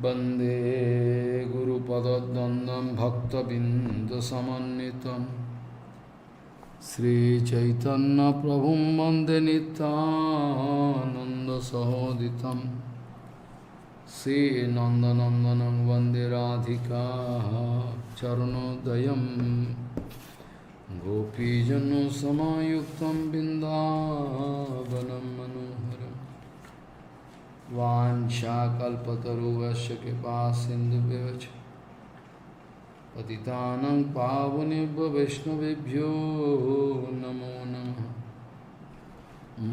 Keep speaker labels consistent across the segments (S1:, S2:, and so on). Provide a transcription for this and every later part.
S1: वंदे गुरुपद्वंदं भक्तबिंदसमन्वितं श्रीचैतन्य प्रभुं वंदे नित्यानन्दसहोदितं श्रीनन्दनन्दनं वंदे राधिका चरणोदयं गोपीजनसमायुक्तं बिन्दावनं मनोहरम् वाञ्छाकल्पतरुश्च कृपासिन्धुभ्यश्च पतितानां पावनेभ्यो वैष्णवेभ्यो नमो नमः।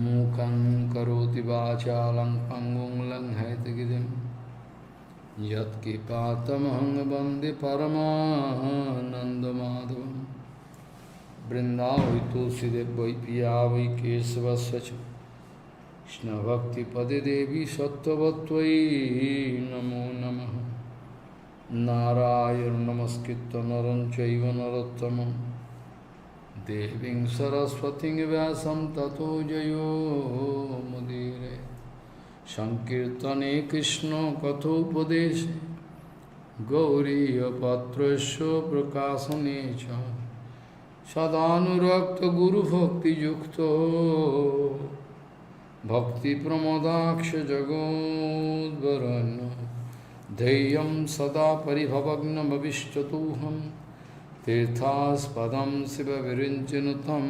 S1: मूकं करोति वाचालं पङ्गुं लङ्घयति यत्कृपातमहं वन्दे परमानन्दमाधवं। वृन्दावै तुलसीदेव वै पिया वै केशवस्य च कृष्ण भक्ति पदे देवी सत्ववत्त्वयि नमो नमः। नारायण नमस्कृत्य नरं चैव नरोत्तमं देवीं सरस्वतीं व्यासं ततो जयो मुदीरे। संकीर्तने कृष्ण कथोपदेशे गौरीयपत्रस्य प्रकाशने च सदानुरक्त गुरुभक्तियुक्तो भक्तिप्रमोदाक्ष जगोद्वरुण्य धैर्यं सदा परिभवग्नमविष्टतुहं तीर्थास्पदं शिवविरिञ्चिनुतं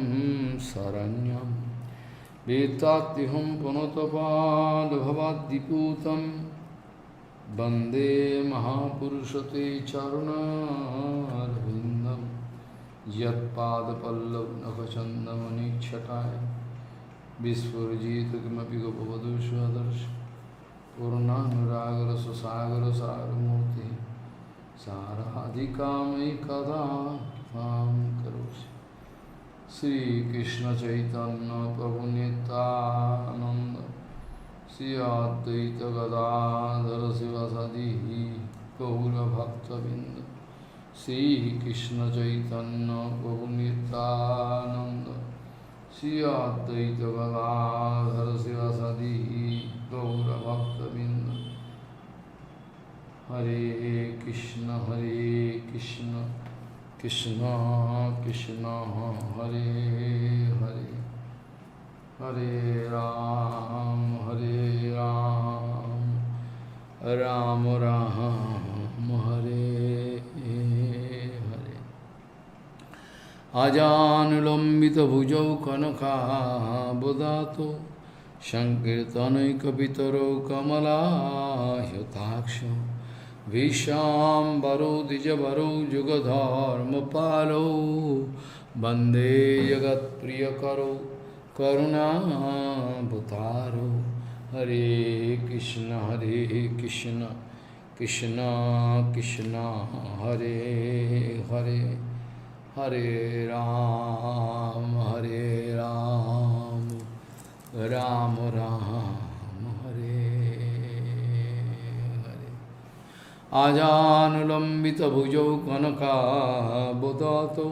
S1: शरण्यं वेत्तात्युहं पुनतपालभवाद्दिपूतं वन्दे महापुरुषते चरुणारविन्दं यत्पादपल्लवनखचन्दमनिच्छटाय विस्फुजित किमपि गोपवधूष्वदर्श पूर्णानुरागर सुसागर सारमूर्ति साराधिकामयि कदा कृपां करोषि। श्रीकृष्ण चैतन्य प्रभु नित्यानंद श्री अद्वैत गदाधर शिवसदि गौरभक्तबिंद। श्रीकृष्ण चैतन्य प्रभु नित्यानंद श्री अद्वैत गदाधर शिवसदि गौरभक्तबिंद। हरे कृष्ण कृष्ण कृष्ण हरे हरे, हरे राम राम राम हरे हरे। अजानुलम्बितभुजौ कनकाबदातो संकीर्तनैकपितरौ कमलायताक्षौ विशाम्बरो द्विजवरौ जुगधर्मपालौ वन्दे जगत्प्रियकरौ करुणावतारौ। हरे कृष्ण कृष्ण कृष्ण हरे हरे, हरे राम राम राम हरे हरे। आजानुलम्बितभुजौ कनकाबदातौ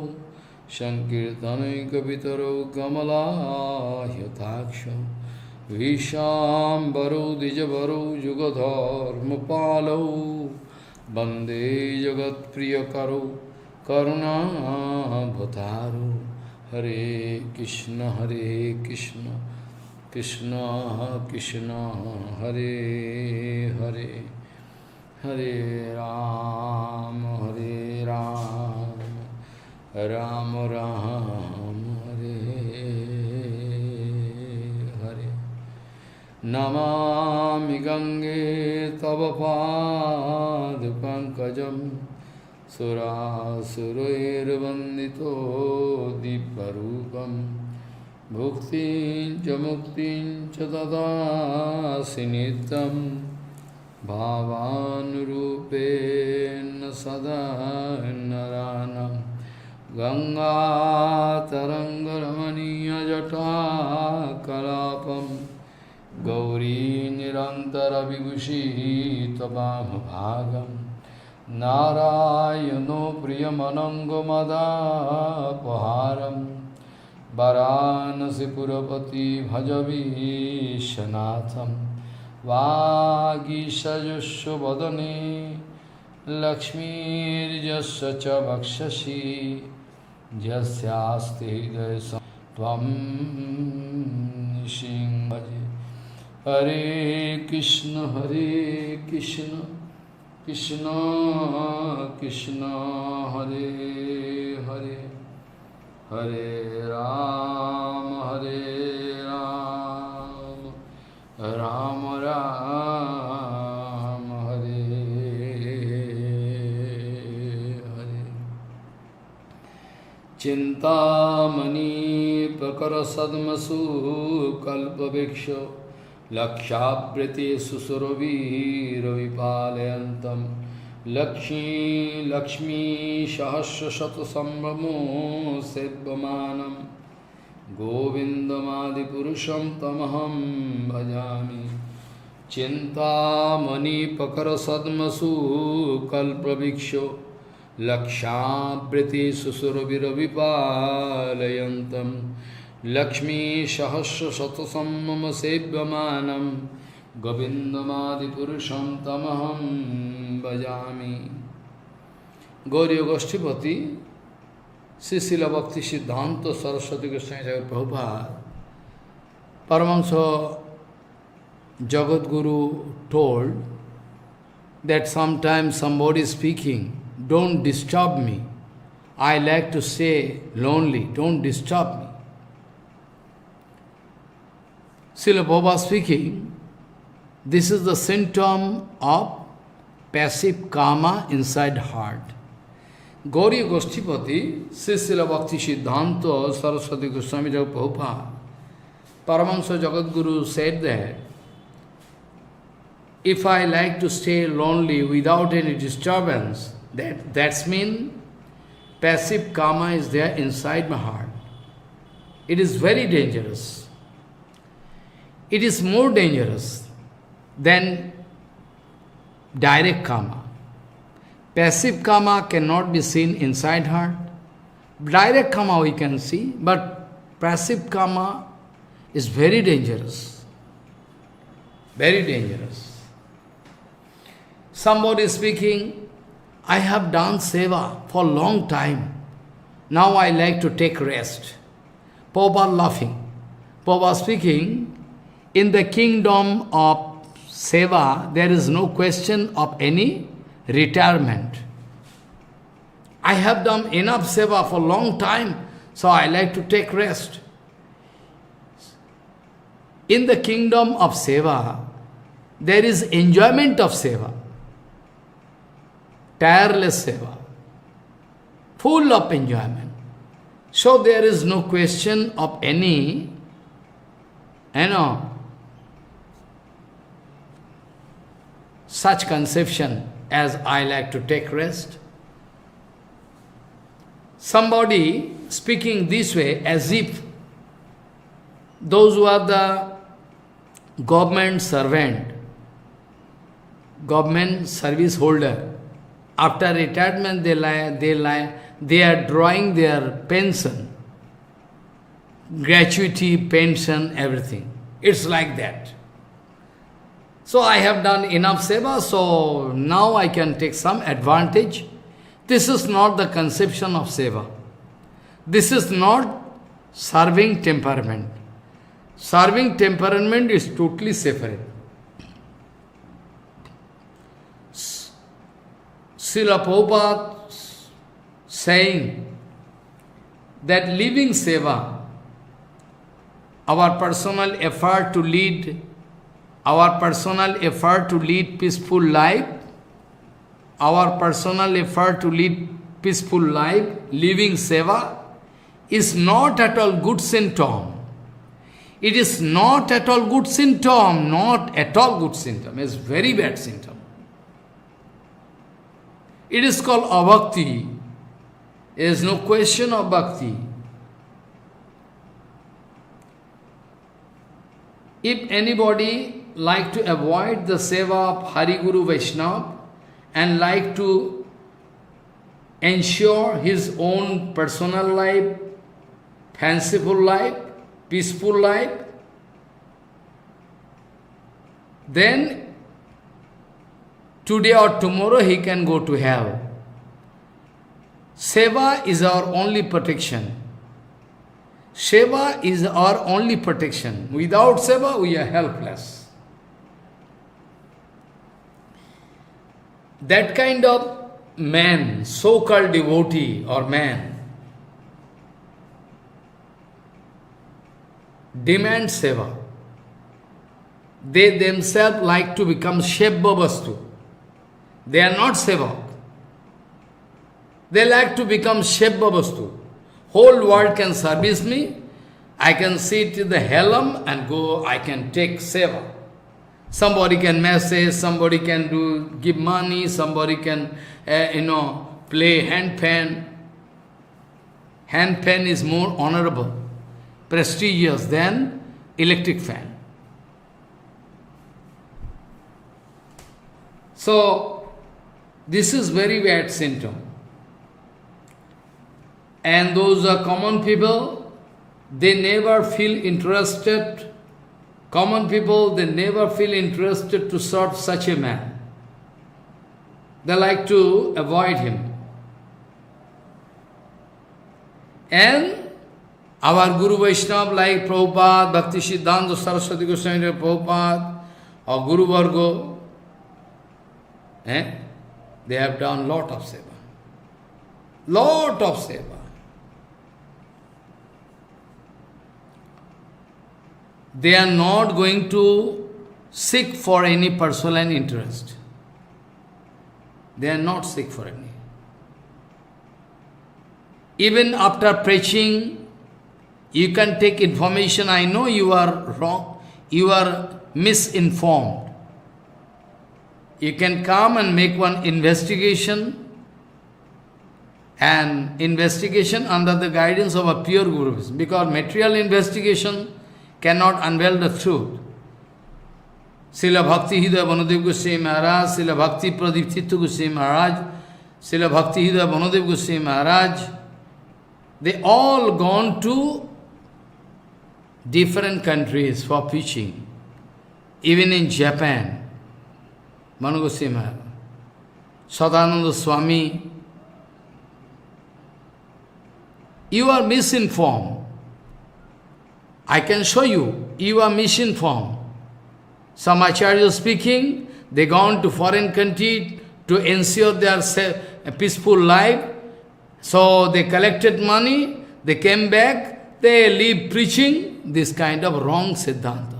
S1: संकीर्तनैकपितरौ कमलायताक्षौ विशाम्बरौ द्विजवरौ जुगधर्मपालौ वन्दे जगत्प्रियकरौ करुणावतारौ। हरे कृष्ण कृष्ण कृष्ण हरे हरे, हरे राम राम राम हरे हरे। नमामि गंगे तव पादपङ्कजं सुरासुरैर्वन्दितो दिव्यरूपं भुक्तिं च मुक्तिं च ददासि नित्यं भावानुरूपेण सदा नराणां। गङ्गातरङ्गरमणीयजटाकलापं गौरी निरन्तरविभूषिः त्वमभागं। नारायणो प्रियमनङ्गमदापहारं वाराणसीपुरपति भज विश्वनाथं। Vāgīṣajasya vadane Lakshmirjasya cha bhakshashi Jasyaste hridaya tvam nishinghaje. Hare Krishna Krishna Krishna Hare Hare Hare Ram Ram Ram Hare Hare. Chintamani prakarasadmasu kalpaviksho Lakshabriti susuraviravipalantam Lakshmi sahasra sambhamo sevamanam Govindamadi purusham tamaham bhajami. Chintamani pakara sadmasu kalpraviksho Lakshabriti susuraviravipalantam Lakshmi sahasra satasammama sevyamanam Govindamadi purusham tamaham bhajami. Gauriya Goshtipati Sri Srila Bhakti Siddhanta Saraswati Goswami Thakur Prabhupada Paramahansa Jagadguru told that sometimes somebody is speaking, don't disturb me. I like to stay lonely, don't disturb me. Srila Prabhupada speaking, this is the symptom of passive karma inside heart. Gauriya Goshtipati, Sri Srila Bhakti Siddhanta Saraswati Goswami Thakur Prabhupada, Paramahansa Jagadguru said that if I like to stay lonely without any disturbance, that's mean passive karma is there inside my heart. It is very dangerous. It is more dangerous than direct karma. Passive karma cannot be seen inside heart. Direct karma we can see, but passive karma is very dangerous. Very dangerous. Somebody is speaking, I have done seva for a long time. Now I like to take rest. Prabhupada laughing. Prabhupada speaking, in the kingdom of seva, there is no question of any retirement. I have done enough seva for a long time, so I like to take rest. In the kingdom of seva, there is enjoyment of seva. Tireless seva. Full of enjoyment. So there is no question of any, such conception as I like to take rest. Somebody speaking this way as if those who are the government servant, government service holder, after retirement they are drawing their pension, gratuity, pension, everything. It's like that. So I have done enough seva, so now I can take some advantage. This is not the conception of seva. This is not serving temperament. Serving temperament is totally separate. Srila Prabhupada saying that living seva, our personal effort to lead peaceful life, living seva is not at all good symptom. It is not at all good symptom, not at all good symptom. It's very bad symptom. It is called abhakti. There is no question of bhakti. If anybody like to avoid the seva of Hari Guru Vaishnava and like to ensure his own personal life, fanciful life, peaceful life, then today or tomorrow he can go to hell. Seva is our only protection. Seva is our only protection. Without seva, we are helpless. That kind of man, so-called devotee or man, demand seva. They themselves like to become Shebba Vastu. They are not Sevak. They like to become Shebba Vastu. Whole world can service me. I can sit in the helm and go, I can take seva. Somebody can message, somebody can give money, somebody can, play hand pan. Hand pan is more honorable, prestigious than electric fan. So, this is very bad symptom. And those are common people, they never feel interested. Common people, they never feel interested to serve such a man. They like to avoid him. And our Guru Vaishnava like Prabhupada, Bhakti Siddhanta Saraswati Goswami Prabhupada, or Guru Vargo, they have done lot of seva. Lot of seva. They are not going to seek for any personal interest. They are not seek for any. Even after preaching, you can take information. I know you are wrong, you are misinformed. You can come and make one investigation, and investigation under the guidance of a pure Guru. Because material investigation cannot unveil the truth. Srila Bhakti Hridaya Vanadev Goswami Maharaj, Srila Bhakti Pradiptitya Goswami Maharaj, Srila Bhakti Hridaya Vanadev Goswami Maharaj, they all gone to different countries for preaching. Even in Japan, Manu Goswami Maharaj, Sadananda Swami, you are misinformed. I can show you, you are misinformed. Some acharyas speaking, they gone to foreign country to ensure their peaceful life. So they collected money, they came back, they leave preaching this kind of wrong Siddhanta,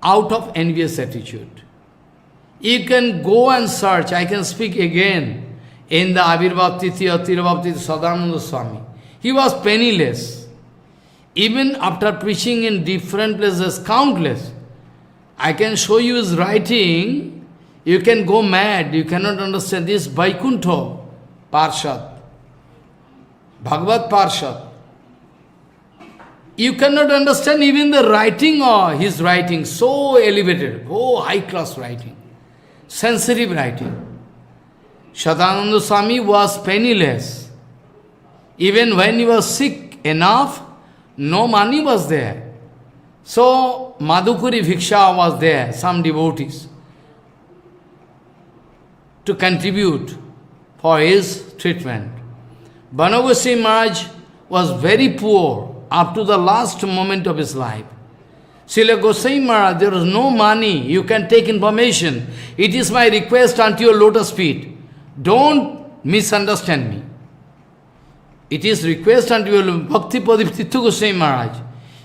S1: out of envious attitude. You can go and search, I can speak again, in the Avirbhav Tithi or Tirubhav Tithi Sadananda Swami. He was penniless. Even after preaching in different places, countless, I can show you his writing, you can go mad, you cannot understand this Vaikuntha Parshad, Bhagavad Parshad. You cannot understand even the writing or his writing, so elevated, oh high class writing, sensitive writing. Sadananda Swami was penniless. Even when he was sick enough, no money was there. So, Madhukuri Bhiksha was there, some devotees, to contribute for his treatment. Bhanu Goswami Maharaj was very poor up to the last moment of his life. Srila Goswami Maharaj, there is no money, you can take information. It is my request unto your lotus feet. Don't misunderstand me. It is request unto your Bhakti Padiptitya Goswami Maharaj.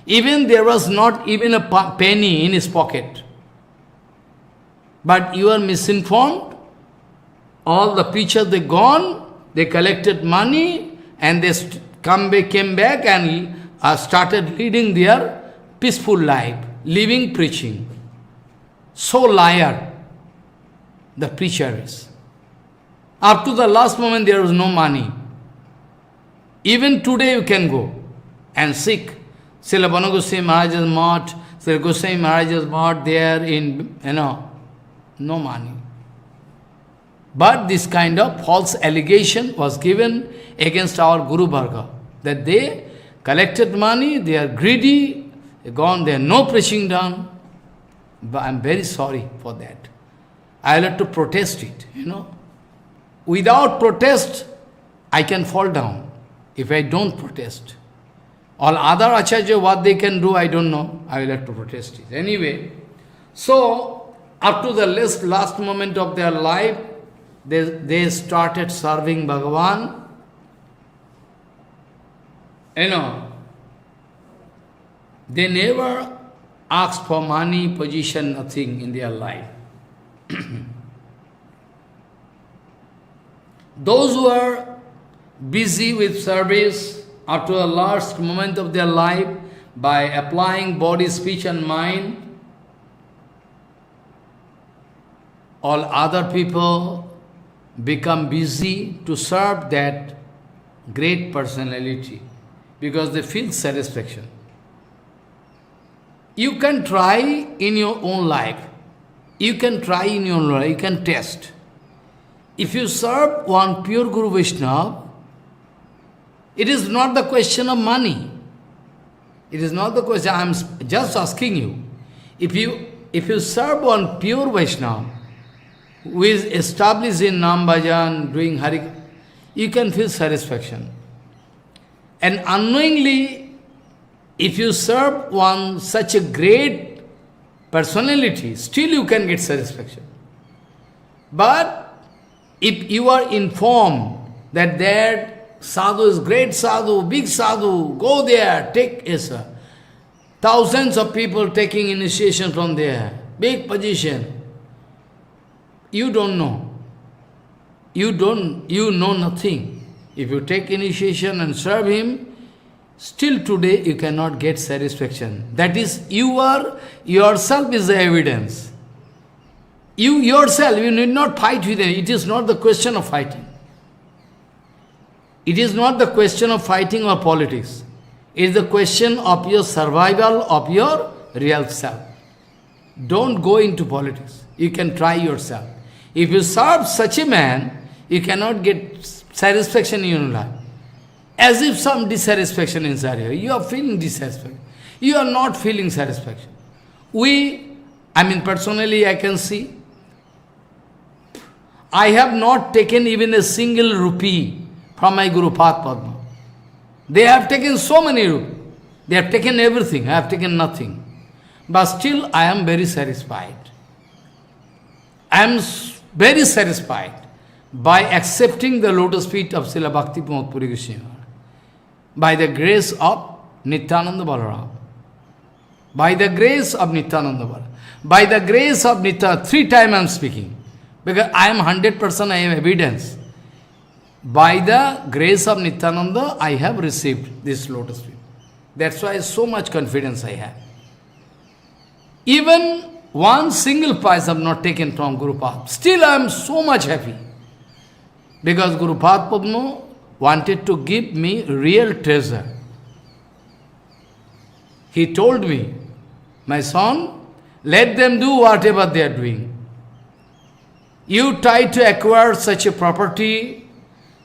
S1: Even there was not even a penny in his pocket. But you are misinformed. All the preachers, they gone, they collected money, and they came back and started leading their peaceful life, living preaching. So liar the preacher is. Up to the last moment there was no money. Even today you can go and seek. Srila Bhanu Goswami Maharaj's Math, Srila Goswami Maharaj's Math, there in, no money. But this kind of false allegation was given against our Guru Varga, that they collected money, they are greedy, they gone, there no preaching done. But I'm very sorry for that. I'll have to protest it, Without protest, I can fall down if I don't protest. All other acharya, what they can do, I don't know. I will have to protest it. Anyway, so up to the last moment of their life, they started serving Bhagavan. They never asked for money, position, nothing in their life. Those who are busy with service up to the last moment of their life by applying body, speech and mind, all other people become busy to serve that great personality because they feel satisfaction. You can try in your own life. You can test. If you serve one pure Guru Vaishnava, it is not the question of money. It is not the question. I am just asking you. If you serve one pure Vaishnava, who is established in Nam Bhajan, doing Hari, you can feel satisfaction. And unknowingly, if you serve one such a great personality, still you can get satisfaction. But if you are informed that sadhu is great sadhu, big sadhu, go there, take thousands of people taking initiation from there, big position, you don't know. You know nothing. If you take initiation and serve him, still today you cannot get satisfaction. That is, yourself is the evidence. You yourself, you need not fight with them. It is not the question of fighting. It is not the question of fighting or politics. It is the question of your survival of your real self. Don't go into politics. You can try yourself. If you serve such a man, you cannot get satisfaction in your life. As if some dissatisfaction inside you. You are feeling dissatisfaction. You are not feeling satisfaction. Personally I can see, I have not taken even a single rupee from my Guru Padma. They have taken so many rupees. They have taken everything. I have taken nothing. But still I am very satisfied. I am very satisfied by accepting the lotus feet of Srila Bhakti Pramod Puri Goswami by the grace of Nityananda Balaram. By the grace of Nityananda Balaram. By the grace of Nityananda, 3 times I am speaking. Because I am 100%, I have evidence. By the grace of Nityananda, I have received this lotus feet. That's why so much confidence I have. Even one single price I have not taken from Guru Padma. Still I am so much happy. Because Guru Padma wanted to give me real treasure. He told me, my son, let them do whatever they are doing. You try to acquire such a property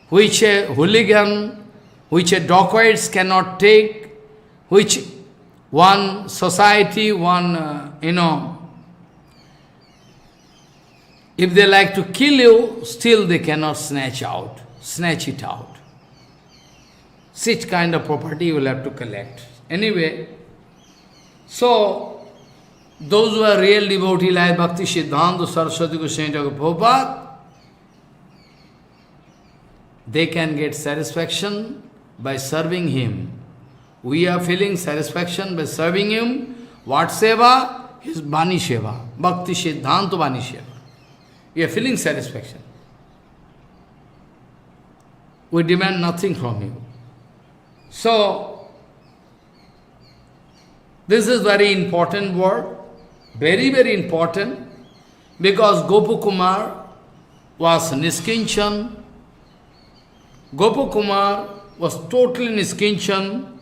S1: which a hooligan, which a dacoits cannot take, which one society, if they like to kill you, still they cannot snatch it out. Such kind of property you will have to collect. Anyway, so those who are real devotees like Bhakti Siddhanta Saraswati Goswami Thakur Prabhupada, they can get satisfaction by serving him. We are feeling satisfaction by serving him. What seva? His Bani Seva. Bhakti Siddhanta Bani Seva. We are feeling satisfaction. We demand nothing from you. So, this is very important word. Very, very important. Because Gopakumar was Niskinchan. Gopakumar was totally Niskinchan.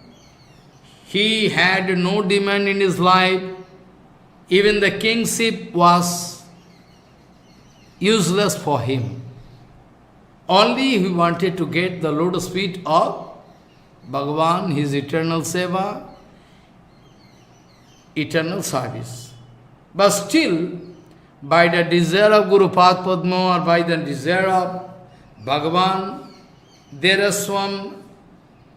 S1: He had no demand in his life. Even the kingship was useless for him. Only he wanted to get the lotus feet of Bhagavan, his eternal seva, eternal service. But still, by the desire of Guru Padma or by the desire of Bhagavan, there is some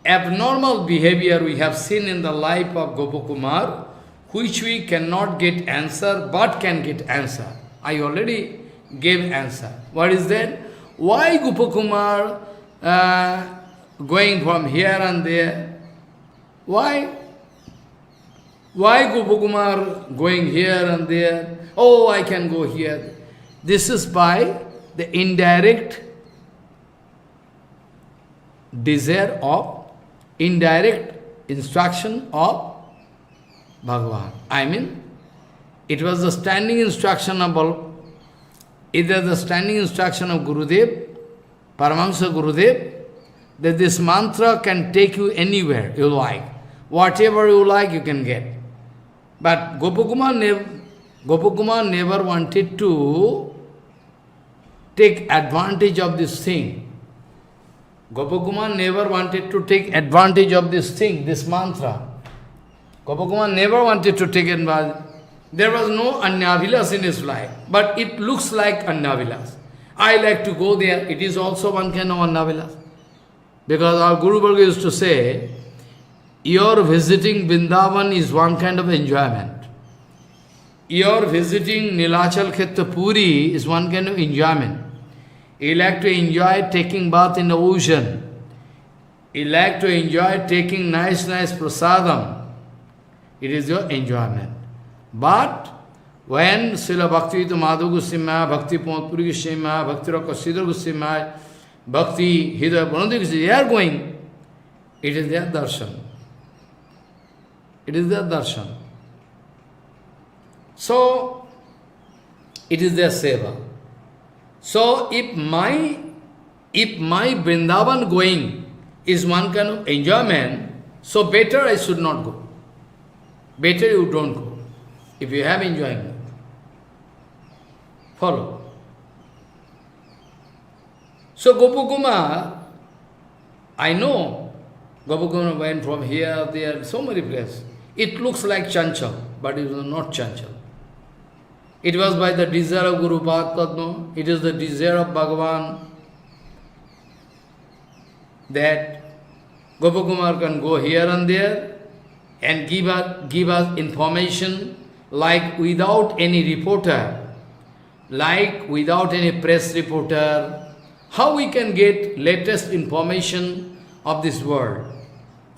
S1: abnormal behavior we have seen in the life of Gopakumar, which we cannot get answer, but can get answer. I already gave answer. What is that? Why Gopakumar going from here and there? Why? Why Gopakumar going here and there? Oh, I can go here. This is by the indirect desire of, indirect instruction of Bhagavan. I mean, it was the standing instruction of either the standing instruction of Gurudev, Paramahansa Gurudev, that this mantra can take you anywhere you like. Whatever you like, you can get. But Gopakumar never wanted to take advantage of this thing. Gopakumar never wanted to take advantage of this thing, this mantra. Gopakumar never wanted to take advantage. There was no anyavilas in his life, but it looks like anyavilas. I like to go there. It is also one kind of anyavilas. Because our Guru Varga used to say, your visiting Vrindavan is one kind of enjoyment. Your visiting Nilachal Khetra Puri is one kind of enjoyment. You like to enjoy taking bath in the ocean. You like to enjoy taking nice prasadam. It is your enjoyment. But when Srila Bhakti Madhu Goswami, Bhakti Puri Goswami, Bhakti Rakasridhar Goswami, Bhakti Hidaya Pranam Goswami, they are going, it is their darshan. It is their darshan. So, it is their seva. So, if my Vrindavan going is one kind of enjoyment, so better I should not go. Better you don't go, if you have enjoyment. Follow. So, Gopakumar, I know Gopakumar went from here, there, so many places. It looks like Chanchal, but it was not Chanchal. It was by the desire of Guru Padma, it is the desire of Bhagavan that Gopakumar can go here and there and give us information like without any reporter, like without any press reporter. How we can get latest information of this world?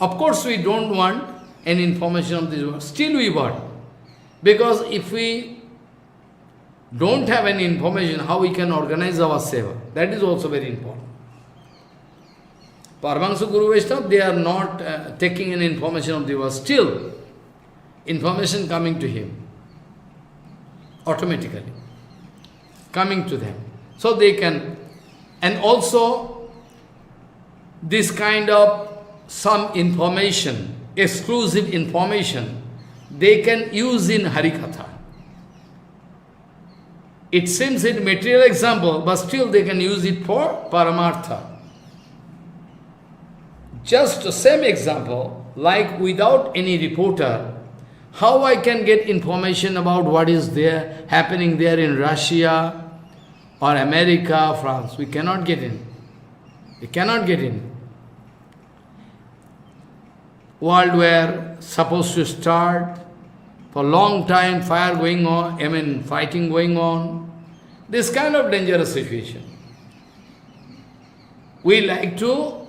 S1: Of course we don't want any information of this world. Still we want. Because if we don't have any information, how we can organize our seva? That is also very important. Paramahansa Guru Vaishnava, they are not taking any information of the world. Still, information coming to him. Automatically. Coming to them. So they can. And also, this kind of some information, exclusive information, they can use in HariKatha. It seems a material example, but still they can use it for Paramartha. Just the same example, like without any reporter, how I can get information about what is there, happening there in Russia, or America, France. We cannot get in. We cannot get in. World War supposed to start, for long time fire going on, fighting going on. This kind of dangerous situation. We like to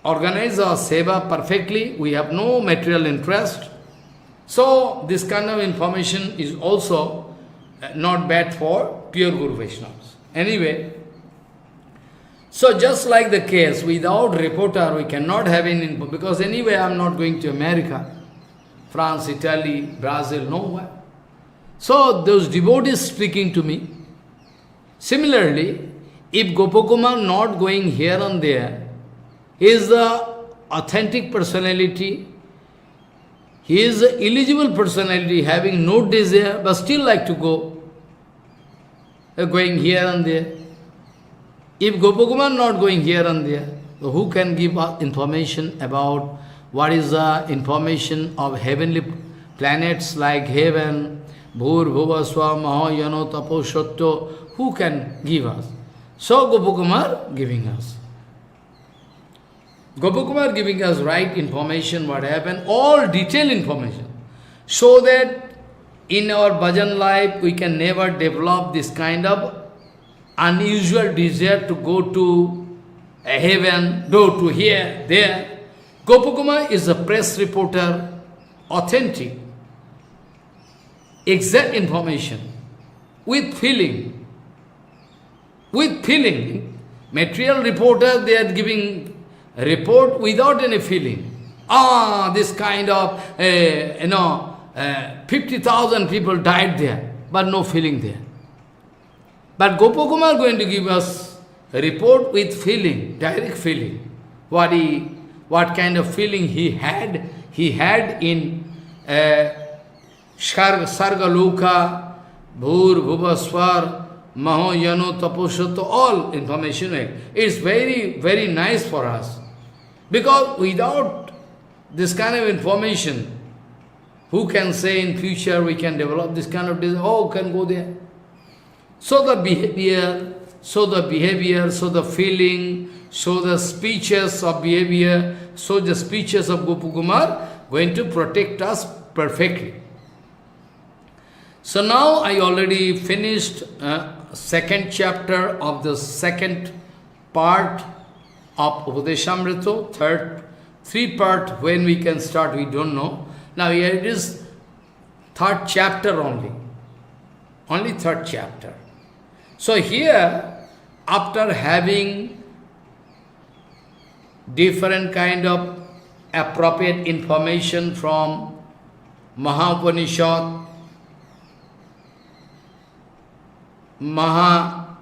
S1: organize our seva perfectly. We have no material interest. So this kind of information is also not bad for pure Guru Vaishnavas. Anyway, so just like the case, without reporter we cannot have any info, because anyway I am not going to America, France, Italy, Brazil, nowhere. So those devotees speaking to me. Similarly, if Gopakumar not going here and there, he is the authentic personality, he is the eligible personality having no desire but still like to go. Going here and there. If Gopakumar not going here and there, so who can give information about what is the information of heavenly planets like heaven, Bhur Bhuvasva Mahayano Taposhatto, who can give us? So Gopakumar giving us. Gopakumar giving us right information, what happened, all detailed information, so that in our bhajan life we can never develop this kind of unusual desire to go to heaven, go to here, there. Gopakumar is a press reporter, authentic, exact information, with feeling. With feeling. Material reporter, they are giving a report without any feeling. This kind of, 50,000 people died there, but no feeling there. But Gopakumar is going to give us a report with feeling, direct feeling. What kind of feeling he had in Sargaloka, Bhur, Bhuvaswar, Maho, Yano, Taposhato, all information. It's very, very nice for us. Because without this kind of information, who can say in future we can develop this kind of desire? Oh, can go there. So the behavior, so the feeling, so the speeches of behavior, so the speeches of Gopakumar going to protect us perfectly. So now I already finished second chapter of the second part of Upadesamrita, three part, when we can start, we don't know. Now here it is third chapter only third chapter. So here, after having different kind of appropriate information from Mahapuranishad, Mahapuran,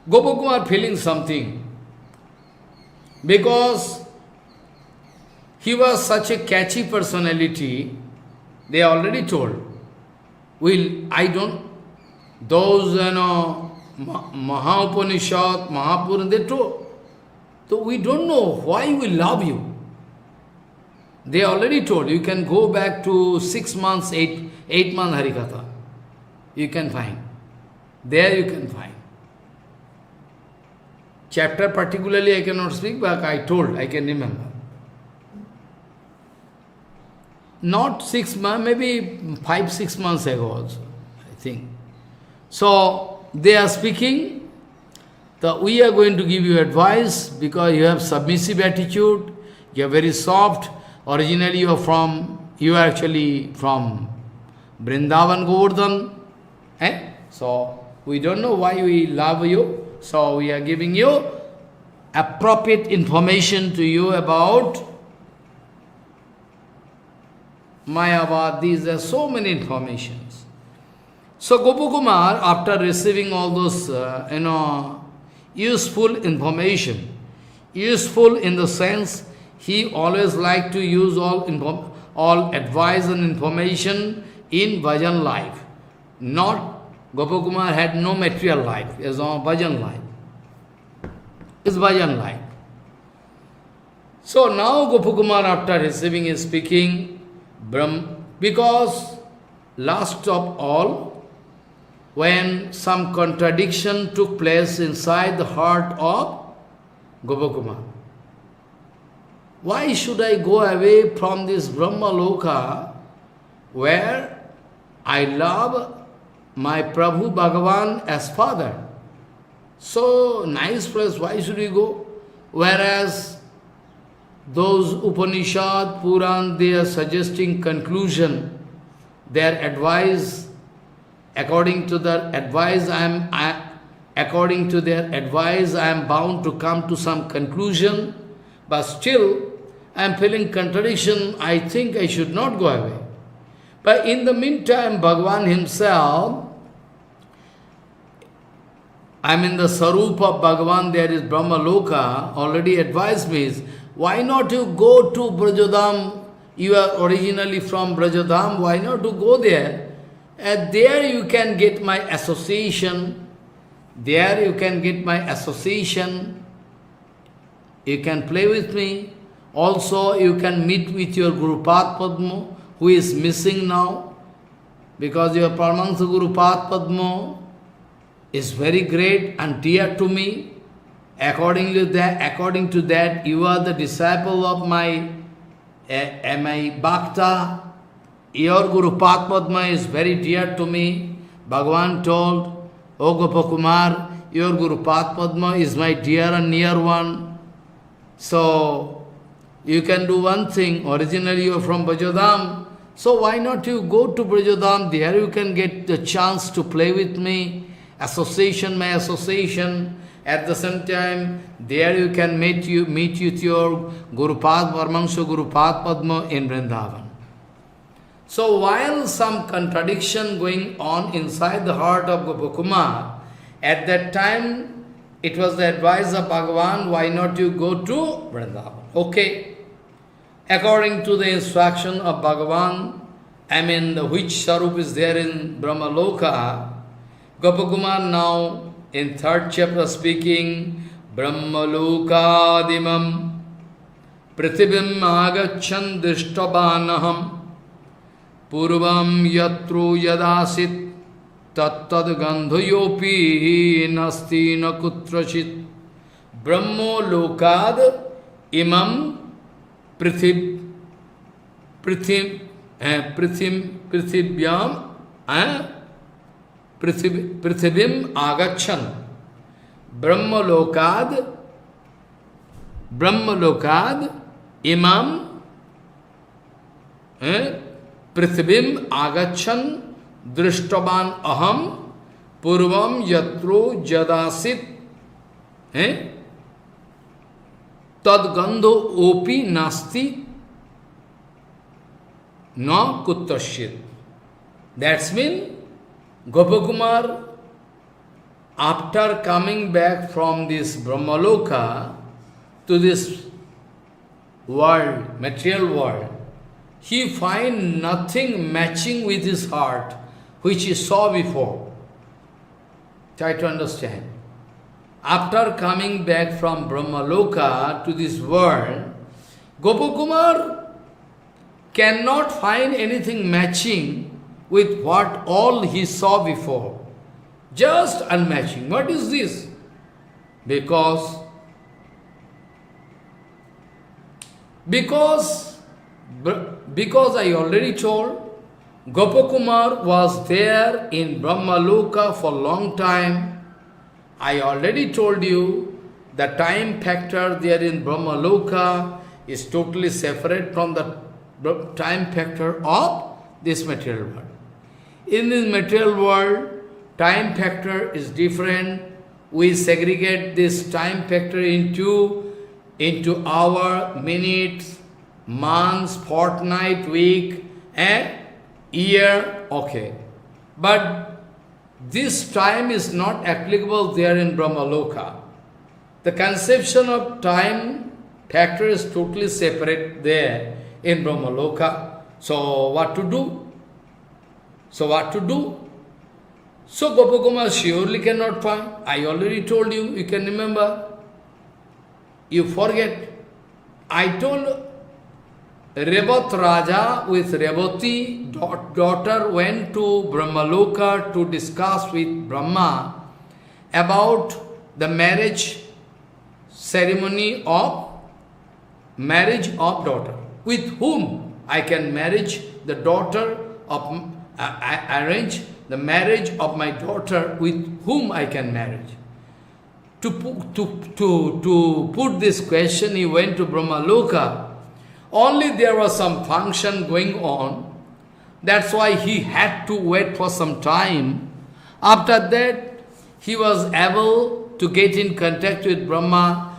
S1: Gopakumar feeling something, because he was such a catchy personality. They already told. Those, Mahapuranishad, Mahapuran, they told. So we don't know why we love you. They already told. You can go back to 6 months, 8 months HariKatha. You can find. There you can find. Chapter particularly I cannot speak, but I can remember. Not 6 months, maybe 5-6 months ago also, I think. So, they are speaking, we are going to give you advice because you have submissive attitude, you are very soft. Originally you are actually from Vrindavan Govardhan. So, we don't know why we love you. So, we are giving you appropriate information to you about Mayavad. These are so many informations. So Gopakumar, after receiving all those, useful information, useful in the sense, he always liked to use all advice and information in bhajan life. Gopakumar had no material life, it's on bhajan life. It's bhajan life. So now Gopakumar, after receiving his speaking, because last of all, when some contradiction took place inside the heart of Gopakumar. Why should I go away from this Brahma Loka where I love my Prabhu Bhagavan as father? So nice place, why should we go? Whereas those Upanishad, Puran, they are suggesting conclusion, their advice. According to their advice, I am bound to come to some conclusion, but still I am feeling contradiction. I think I should not go away. But in the meantime, Bhagavan himself, I mean the Sarupa of Bhagavan, there is Brahma Loka, already advised me, why not you go to Brajodham? You are originally from Brajodham, why not you go there? And there you can get my association. There you can get my association. You can play with me. Also you can meet with your Guru Padma, who is missing now, because your Paramahansa Guru Pad Padma is very great and dear to me. According to that, you are the disciple of my Bhakta. Your Guru Pad Padma is very dear to me. Bhagavan told, O Gopakumar, your Guru Pad Padma is my dear and near one. So, you can do one thing. Originally you are from Brajadam. So why not you go to Brajadam? There you can get the chance to play with me. Association, my association. At the same time, there you can meet with your Gurupad, Paramahansa Gurupad Padma in Vrindavan. So while some contradiction going on inside the heart of Gopakumar, at that time it was the advice of Bhagavan, why not you go to Vrindavan? Okay. According to the instruction of Bhagavan, which Sarup is there in Brahmaloka, Gopakumar now in third chapter speaking, Brahmalokadimam Prithibim agachan dishtabanaham Purvam yatru yadasit tattad gandhayopi nasti nakutrachit Brahmalokad imam Prithibim agachan Brahmalokad imam Prithibim agachan drishtaban aham purvam yatro jadasit tadgandho opi nasti na kutrashit. That's mean Gopakumar, after coming back from this Brahmaloka to this world, material world, he find nothing matching with his heart, which he saw before. Try to understand. After coming back from Brahmaloka to this world, Gopakumar cannot find anything matching with what all he saw before. Just unmatching. What is this? Because I already told, Gopakumar was there in Brahmaloka for a long time. I already told you, the time factor there in Brahmaloka is totally separate from the time factor of this material world. In this material world, time factor is different. We segregate this time factor into hour, minutes, months, fortnight, week, and year. Okay. But this time is not applicable there in Brahmaloka. The conception of time factor is totally separate there in Brahmaloka. So what to do? So Gopakumar surely cannot find. I already told you, you can remember. You forget. I told Revat Raja with Revati daughter went to Brahmaloka to discuss with Brahma about the marriage ceremony of daughter. With whom I can marriage the daughter of arrange the marriage of my daughter, with whom I can marriage. To put this question, he went to Brahmaloka. Only there was some function going on. That's why he had to wait for some time. After that, he was able to get in contact with Brahma.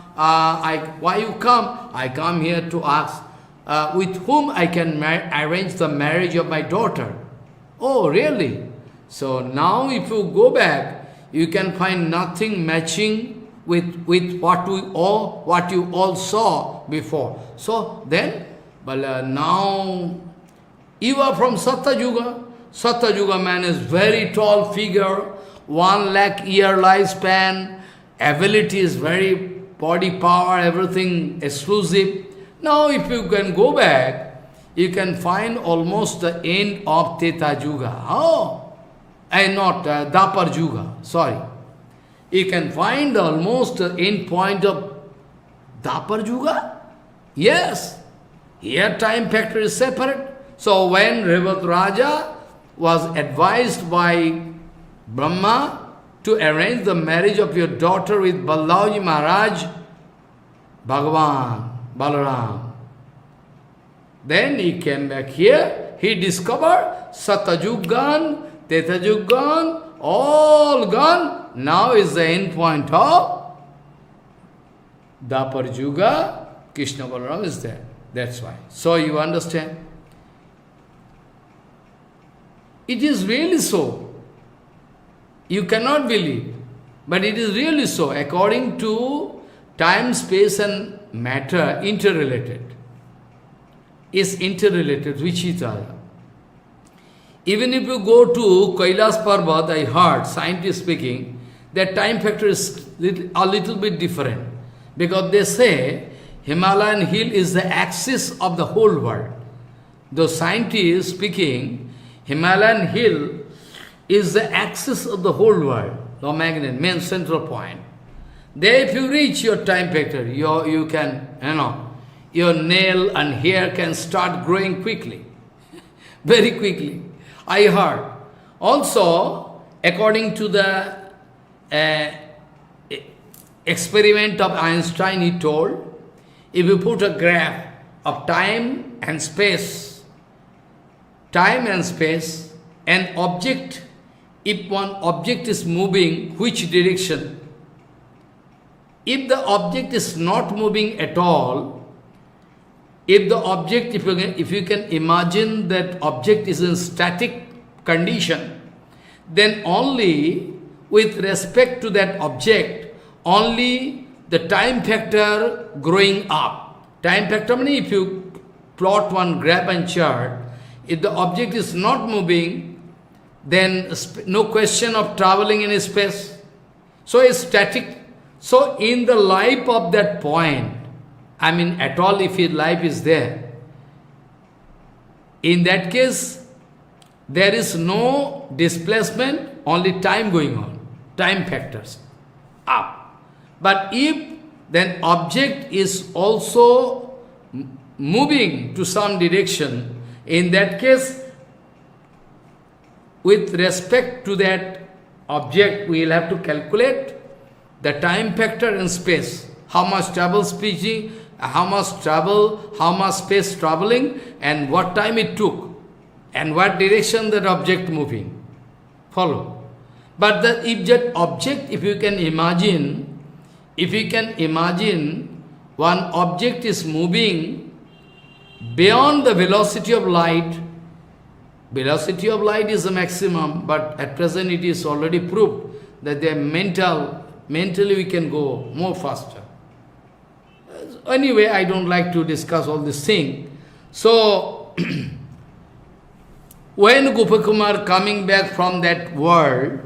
S1: Why you come? I come here to ask with whom I can arrange the marriage of my daughter. Oh, really? So now if you go back, you can find nothing matching with what you all saw before. So then, now you are from Satyuga. Satyuga man is very tall figure, 1 lakh year lifespan, ability is very body power, everything exclusive. Now if you can go back, you can find almost the end of Treta Yuga. Oh, and not Dapar Yuga, sorry. You can find almost the end point of Dapar Yuga? Yes. Here time factor is separate. So when Revat Raja was advised by Brahma to arrange the marriage of your daughter with Balaji Maharaj, Bhagavan, Balaram, then he came back here, he discovered Satajug gone, Tetajug gone, all gone. Now is the end point of Dapar Yuga, Krishna Balaram is there. That's why. So you understand? It is really so. You cannot believe, but it is really so. According to time, space and matter, interrelated. Is interrelated with each other. Even if you go to Kailas Parvat, I heard, scientists speaking, that time factor is a little bit different. Because they say, Himalayan hill is the axis of the whole world. The scientists speaking, Himalayan hill is the axis of the whole world, the magnet, main central point. There if you reach your time factor, you can, your nail and hair can start growing quickly, very quickly. I heard. Also, according to the experiment of Einstein, he told, if you put a graph of time and space, an object, if one object is moving, which direction? If the object is not moving at all, if the object, if you can imagine that object is in static condition, then only with respect to that object, only the time factor growing up. Time factor means if you plot one graph and chart, if the object is not moving, then no question of traveling in space. So it's static. So in the life of that point, at all if his life is there, in that case, there is no displacement, only time going on, time factors, up. But if then object is also moving to some direction, in that case, with respect to that object, we will have to calculate the time factor in space, how much travel speaking, how much space traveling, and what time it took, and what direction that object moving. Follow. But if that object, if you can imagine one object is moving beyond the velocity of light is the maximum, but at present it is already proved that they are mentally we can go more faster. Anyway, I don't like to discuss all this thing. So, when Gopakumar coming back from that world,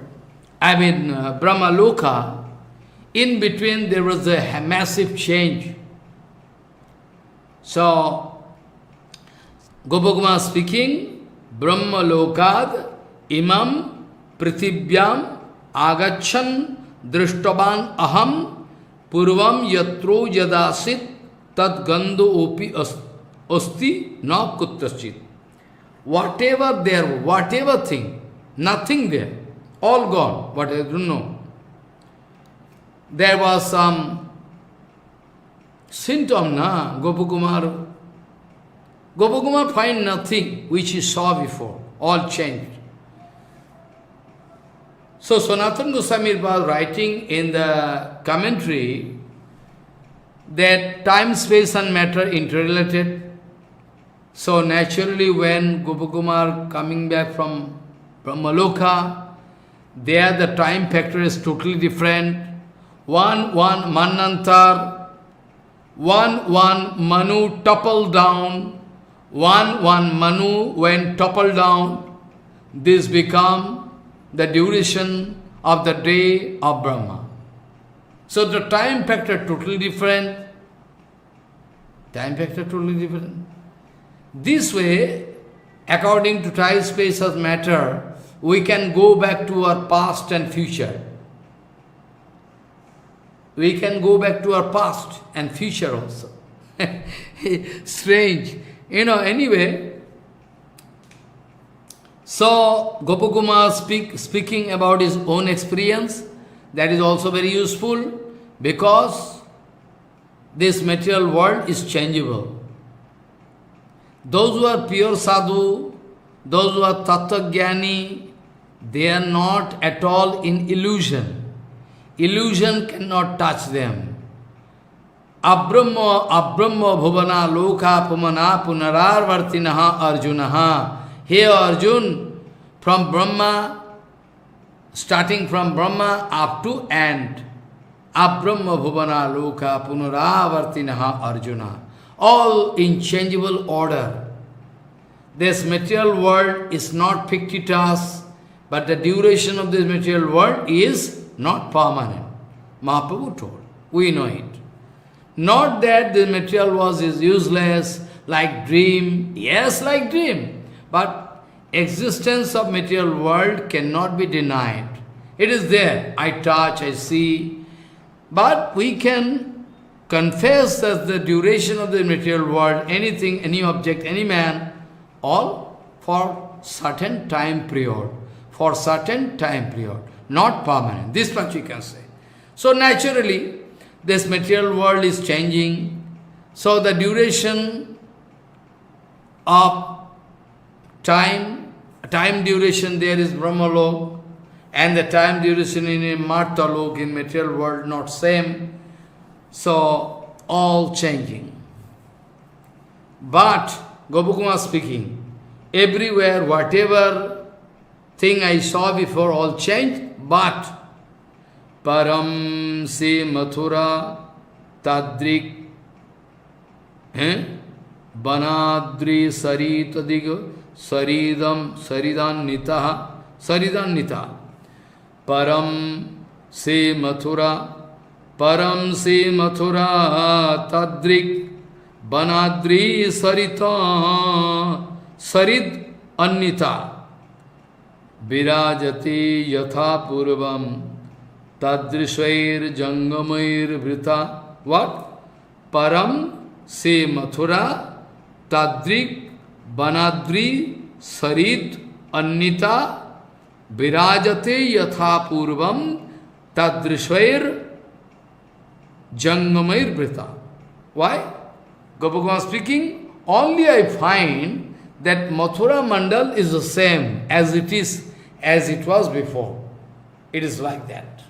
S1: Brahma Loka, in between there was a massive change. So, Gopakumar speaking, Brahma Lokad imam prithivyam agachan drishtavan aham purvam yatro yadasit tad gandho opi asti na kuttaschit. Whatever there, whatever thing, nothing there, all gone, what I don't know. There was some symptom, Gopakumar find nothing which he saw before, all changed. So Sanatana Goswami was writing in the commentary that time, space and matter interrelated. So naturally when Gopakumar coming back from Brahmaloka, there the time factor is totally different. One Manantar, one Manu toppled down, one Manu when toppled down, this become the duration of the day of Brahma. So the time factor totally different. Time factor totally different. This way, according to time, space of matter, we can go back to our past and future. We can go back to our past and future also. Strange. Anyway, so Gopakumar speaking about his own experience, that is also very useful, because this material world is changeable. Those who are pure sadhu, those who are tattva-jnani, they are not at all in illusion. Illusion cannot touch them. Abrahma bhuvana loka pumana punararvartinaha arjunaha. Hey Arjun, from Brahma, starting from Brahma up to end, Abrahma bhuvana loka punararvartinaha arjuna. All in changeable order. This material world is not fictitious, but the duration of this material world is not permanent. Mahaprabhu told. We know it. Not that the material world is useless, like dream. Yes, like dream. But existence of material world cannot be denied. It is there. I touch, I see. But we can confess that the duration of the material world, anything, any object, any man, all for certain time period. For certain time period. Not permanent. This much we can say. So naturally, this material world is changing. So the duration of time duration there is Brahmalok, and the time duration in Martalok, in material world, not same. So all changing. But, Gopakumar speaking, everywhere, whatever thing I saw before, all changed. But param se mathura tadrik banadri saritadiga saridan nita param se mathura tadrik banadri sarid annita virajati yatha purvam tadrishair jangamair vrita. What? Param se mathura tadrik banadri sarit annita virajate yatha purvam tadrishair jangamair vrita. Why? Gopakumar speaking, only I find that Mathura Mandal is the same as it was before. It is like that.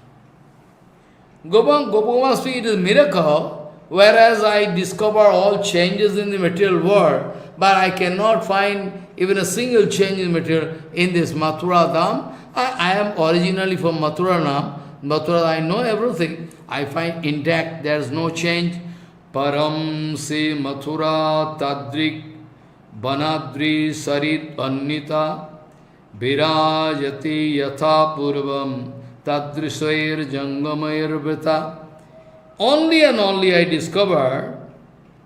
S1: Gopakumar speaking, it is a miracle, whereas I discover all changes in the material world, but I cannot find even a single change in material in this Mathura Dham. I am originally from Mathura Dham. Mathura, I know everything. I find intact, there is no change. Param se Mathura tadrik banadri sarit annita virajati yatha purvam tadrishair jangamair vrita. Only and only I discover,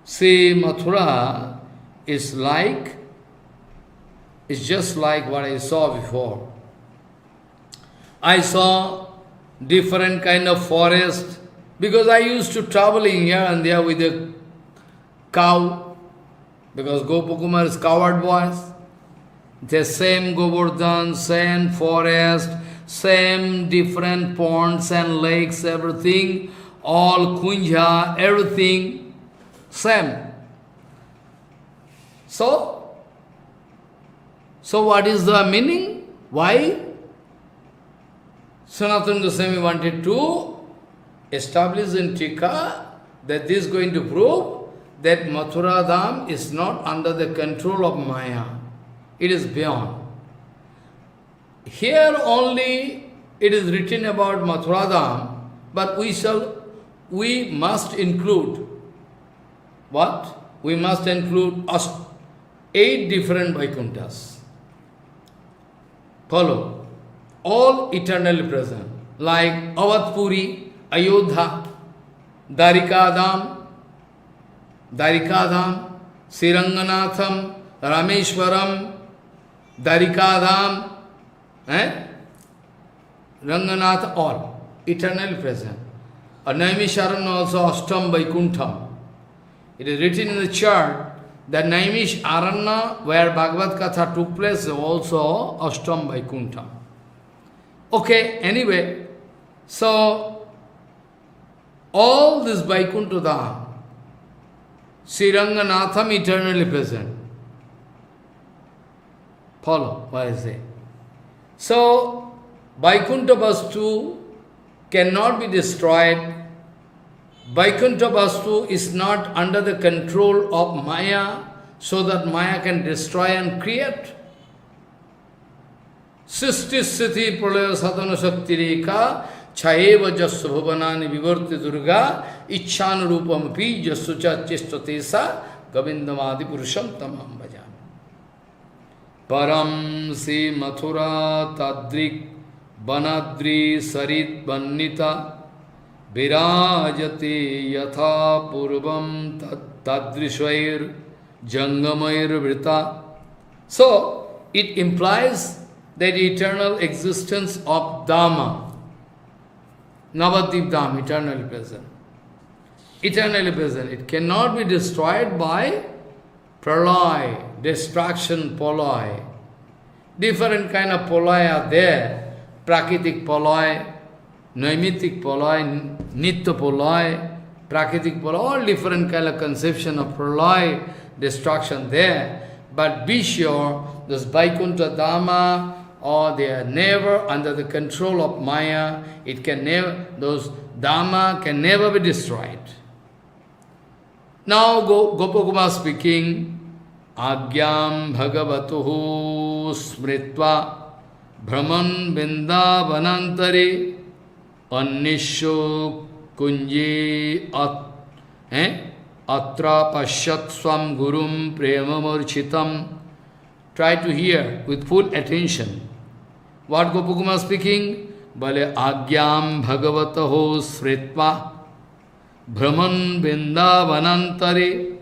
S1: say Mathura is just like what I saw before. I saw different kind of forest, because I used to traveling here and there with a cow, because Gopakumar is coward boys. The same Govardhan, same forest, same different ponds and lakes, everything, all kunja, everything, same. So what is the meaning? Why? Sanatana Goswami wanted to establish in Tika that this is going to prove that Mathura Dham is not under the control of Maya. It is beyond. Here only it is written about Mathura Dham, but we must include what? We must include 8 different Vaikunthas. Follow. All eternally present. Like Avatpuri, Ayodhya, Dwarikadham, Sriranganatham, Rameshwaram, Dwarikadham, Ranganath, all eternally present. Naimisharan also Ashtam Vaikuntham. It is written in the chart that Naimish Aranya, where Bhagavad Katha took place, is also Ashtam Vaikuntham. Okay, anyway, so all this Vaikuntha Dham, Sri Ranganatham eternally present. Follow what I say. So, Vaikuntha Vastu cannot be destroyed. Vaikuntha Vastu is not under the control of Maya, so that Maya can destroy and create. Sisti Sthiti Pralaya Sadhana Shakti Rekha Chayeva Jasya Bhavanani Vivarti Durga Ichchana Rupam Pi Jasya Chestatesa Govindamadi Purusham Tamam Bhajami. Param Si Mathura Tadrik Banadri Sarit Bannita Virajati Yatha Purvam Tadrishvair Jangamair Vrita. So, it implies that eternal existence of Dhamma, Navadip Dham, eternally present. Eternally present. It cannot be destroyed by pralay, destruction, polay. Different kind of polay are there. Prakritik polay, Naimitik polay, Nitya polay, Prakritik polay, all different kind of conception of pralay, destruction there. But be sure, this Vaikuntha Dhamma, or they are never under the control of Maya, it can never, those Dhamma can never be destroyed. Now Gopakuma speaking, Agyam Bhagavatuhu Smritva Brahman Vrindavanantare Annisho Kunji Atra Pashyat Swam Gurum Premamurchitam. Try to hear with full attention. What Gopakuma speaking? Bale Agyam Bhagavataho Sritva Brahman Vrindavanantare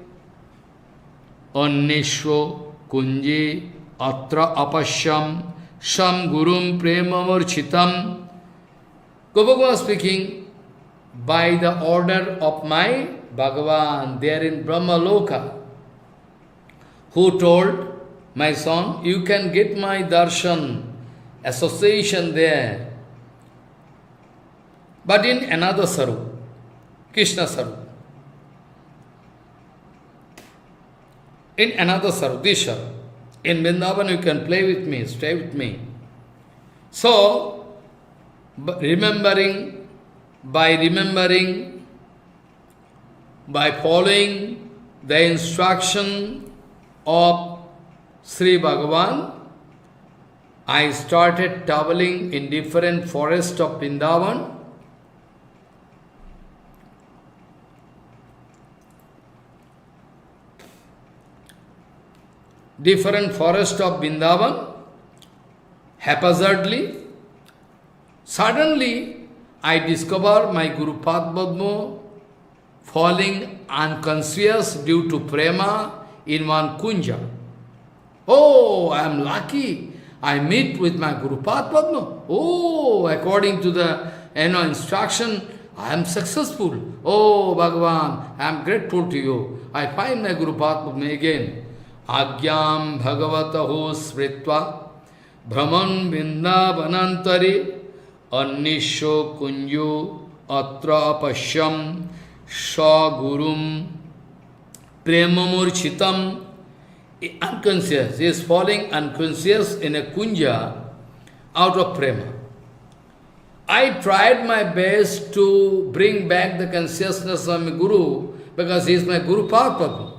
S1: Annishvo Kunji Atra Apashyam Sham Gurum Premamurchitam. Gopakuma speaking, by the order of my Bhagavan, there in Brahma Loka, who told, my son, you can get my darshan, association there. But in another sarup, Krishna sarup. In another sarup, this sarup. In Vrindavan you can play with me, stay with me. So, by following the instruction of Sri Bhagavan, I started traveling in different forests of Vrindavan. Different forests of Vrindavan, haphazardly. Suddenly, I discover my Guru Padma falling unconscious due to prema in one kunja. Oh, I am lucky. I meet with my Guru Padma. Oh, according to the instruction, I am successful. Oh, Bhagavan, I am grateful to you. I find my Guru Padma again. Agyam Bhagavataho Smritva Brahman Vrindavanantare Annisho Kunju Atra Pashyam Shagurum Premamurchitam. Unconscious, he is falling unconscious in a kunja out of prema. I tried my best to bring back the consciousness of my Guru, because he is my Guru Padma.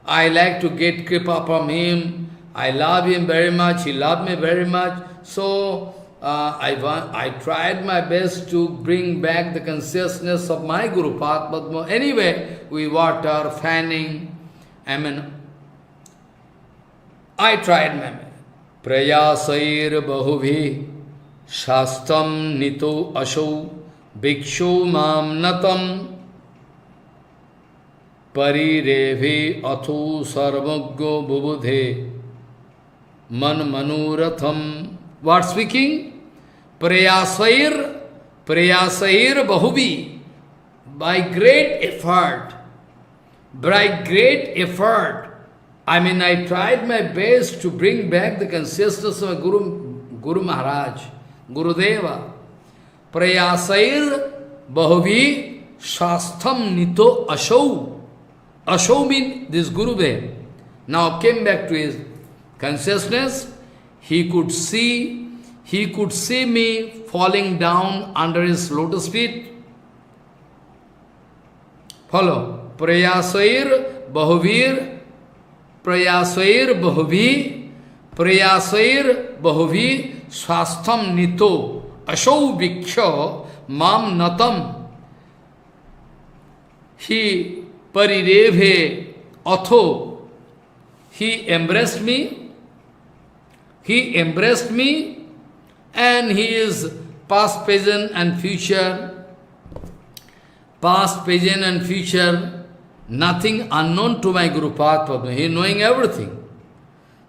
S1: I like to get kripa from him. I love him very much. He loved me very much. So I tried my best to bring back the consciousness of my Guru Padma. Anyway, with water, fanning, I tried my best. Prayasair bahubhi shastam nito asho bhikshu mam natam Parireve atho sarvagyo bubudhe man manuratham. What speaking? Prayasair bahubi. By great effort, I tried my best to bring back the consciousness of Guru Maharaj, Gurudeva. Prayasair bahubi shastham nito ashau. Ashau means this Gurudev now came back to his consciousness. He could see me falling down under his lotus feet. Follow. Prayasair bahuvi swastham nito ashau viksha mam natam. He parireve atho. He embraced me, and he is past, present and future, nothing unknown to my Guru Padma. He is knowing everything.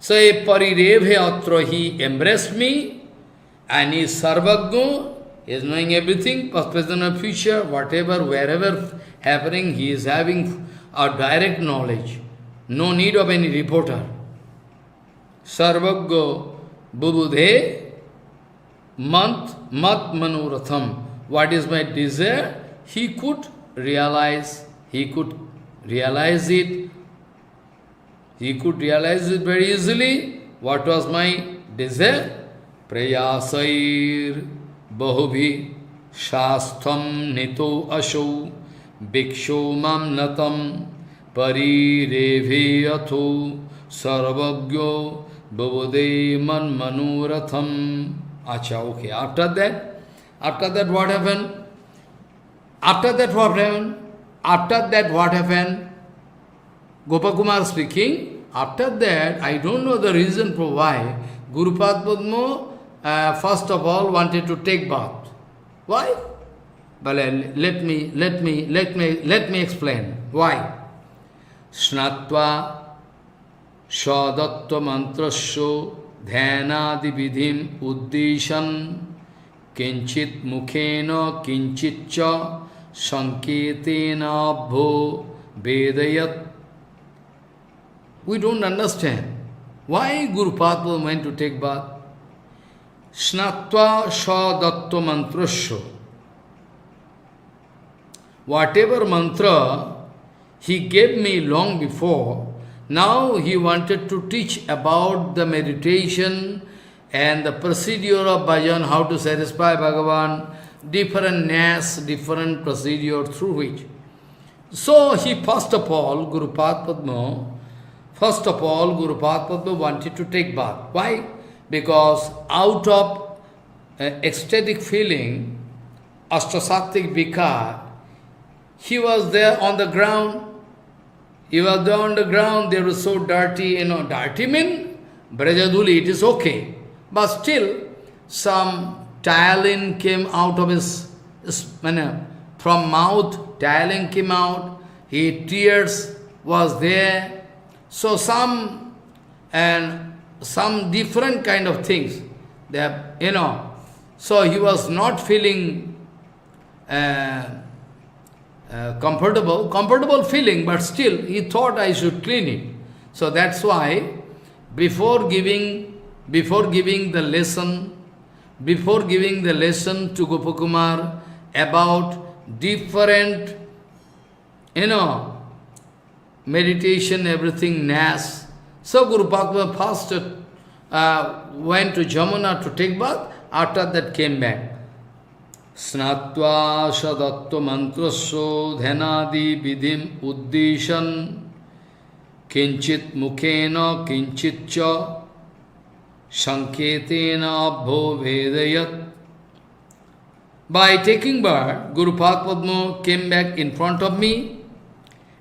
S1: So, parireve atra, he embraced me, and he is sarvagno, he is knowing everything, past, present and future, whatever, wherever happening, he is having a direct knowledge. No need of any reporter. Sarvaggo bubudhe mat manuratham. What is my desire? He could realize it. He could realize it very easily. What was my desire? Prayasair bahubhi shastham nito asho biksho mam natam parireve atho sarvagyo bhavade man manuratham. Acha, okay. After that what happened? After that what happened? Gopakumar speaking. After that, I don't know the reason for why Guru Padma first of all wanted to take bath. Why? But let me explain why. Snatva Shadattva mantrasyo dhanadi vidhim uddishan kinchit mukhena kinchitcha sanketena abho vedayat. We don't understand why Guru Padma went to take bath. Snatva Shadattva mantrasyo. Whatever mantra he gave me long before, now he wanted to teach about the meditation and the procedure of bhajan, how to satisfy Bhagavan, different procedure through which. So he first of all, Guru Padma wanted to take bath. Why? Because out of ecstatic feeling, Ashtasattik Vikar, he was there on the ground. They were so dirty, dirty mean, Brajaduli, it is okay. But still, some tiling came out of his, from mouth, tiling came out, tears was there. So some different kind of things, so he was not feeling comfortable feeling, but still he thought I should clean it. So that's why before giving the lesson to Gopakumar about different, meditation, everything, Nas. So Guru Padma first went to Jamuna to take bath, after that came back. Snatva Shadattva mantrasyo dhanadi vidhim uddishan kinchit mukhena kinchitcha sanketena abho vedayat. By taking bath, Guru Padma came back in front of me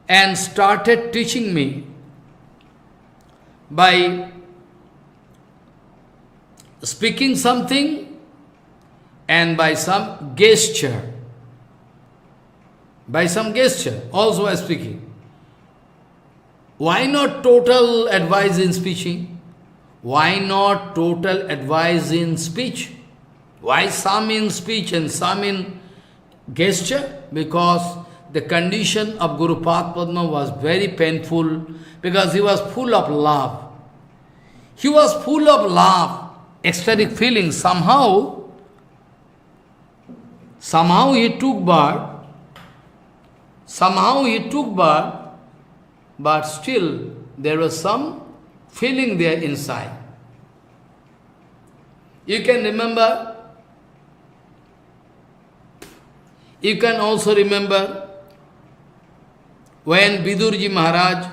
S1: and started teaching me by speaking something and by some gesture. Also I was speaking. Why not total advice in speeching? Why not total advice in speech? Why some in speech and some in gesture? Because the condition of Guru Padma was very painful, because he was full of love. He was full of love, ecstatic feelings. Somehow he took birth. But still there was some feeling there inside. You can remember, you can also remember when Vidurji Maharaj,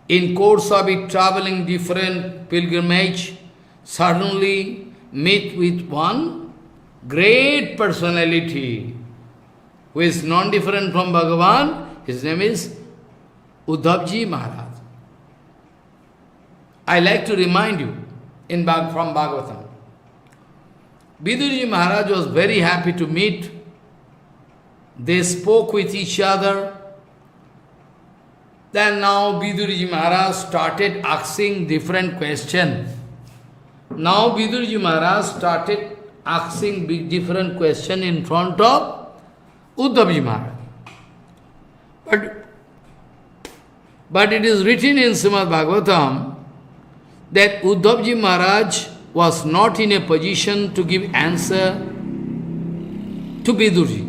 S1: in course of it traveling different pilgrimage, suddenly meet with one great personality who is non-different from Bhagavan. His name is Uddhavji Maharaj. I like to remind you from Bhagavatam. Vidurji Maharaj was very happy to meet. They spoke with each other. Then now Vidurji Maharaj started asking different questions. Now Vidurji Maharaj started asking different questions in front of Uddhavji Maharaj. But it is written in Srimad Bhagavatam that Uddhavji Maharaj was not in a position to give answer to Vidurji.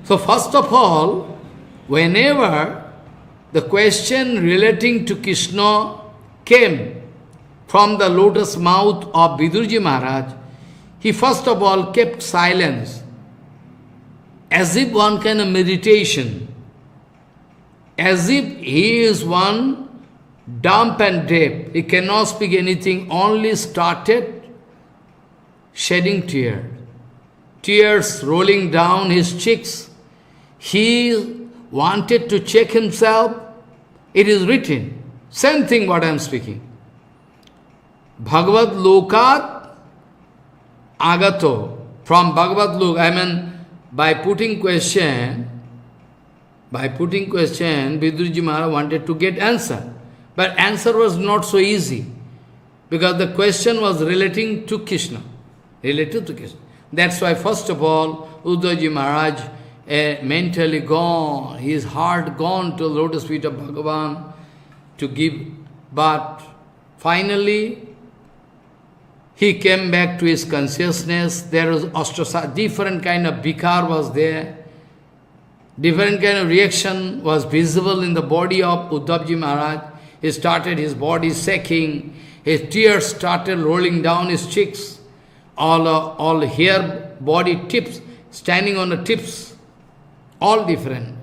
S1: So first of all, whenever the question relating to Krishna came from the lotus mouth of Vidurji Maharaj, he first of all kept silence, as if one kind of meditation, as if he is one dumb and deaf. He cannot speak anything, only started shedding tears. Tears rolling down his cheeks. He wanted to check himself. It is written. Same thing what I am speaking. Bhagavad Lokat Agato. From Bhagavad Lok, I mean, by putting question, Vidurji Maharaj wanted to get answer. But answer was not so easy, because the question was relating to Krishna. Related to Krishna. That's why first of all, Uddhavji Maharaj mentally gone, his heart gone to the lotus feet of Bhagavan to give. But finally, he came back to his consciousness. There was different kind of vikar was there. Different kind of reaction was visible in the body of Uddhavji Maharaj. He started his body shaking. His tears started rolling down his cheeks. All hair, body tips, standing on the tips. All different.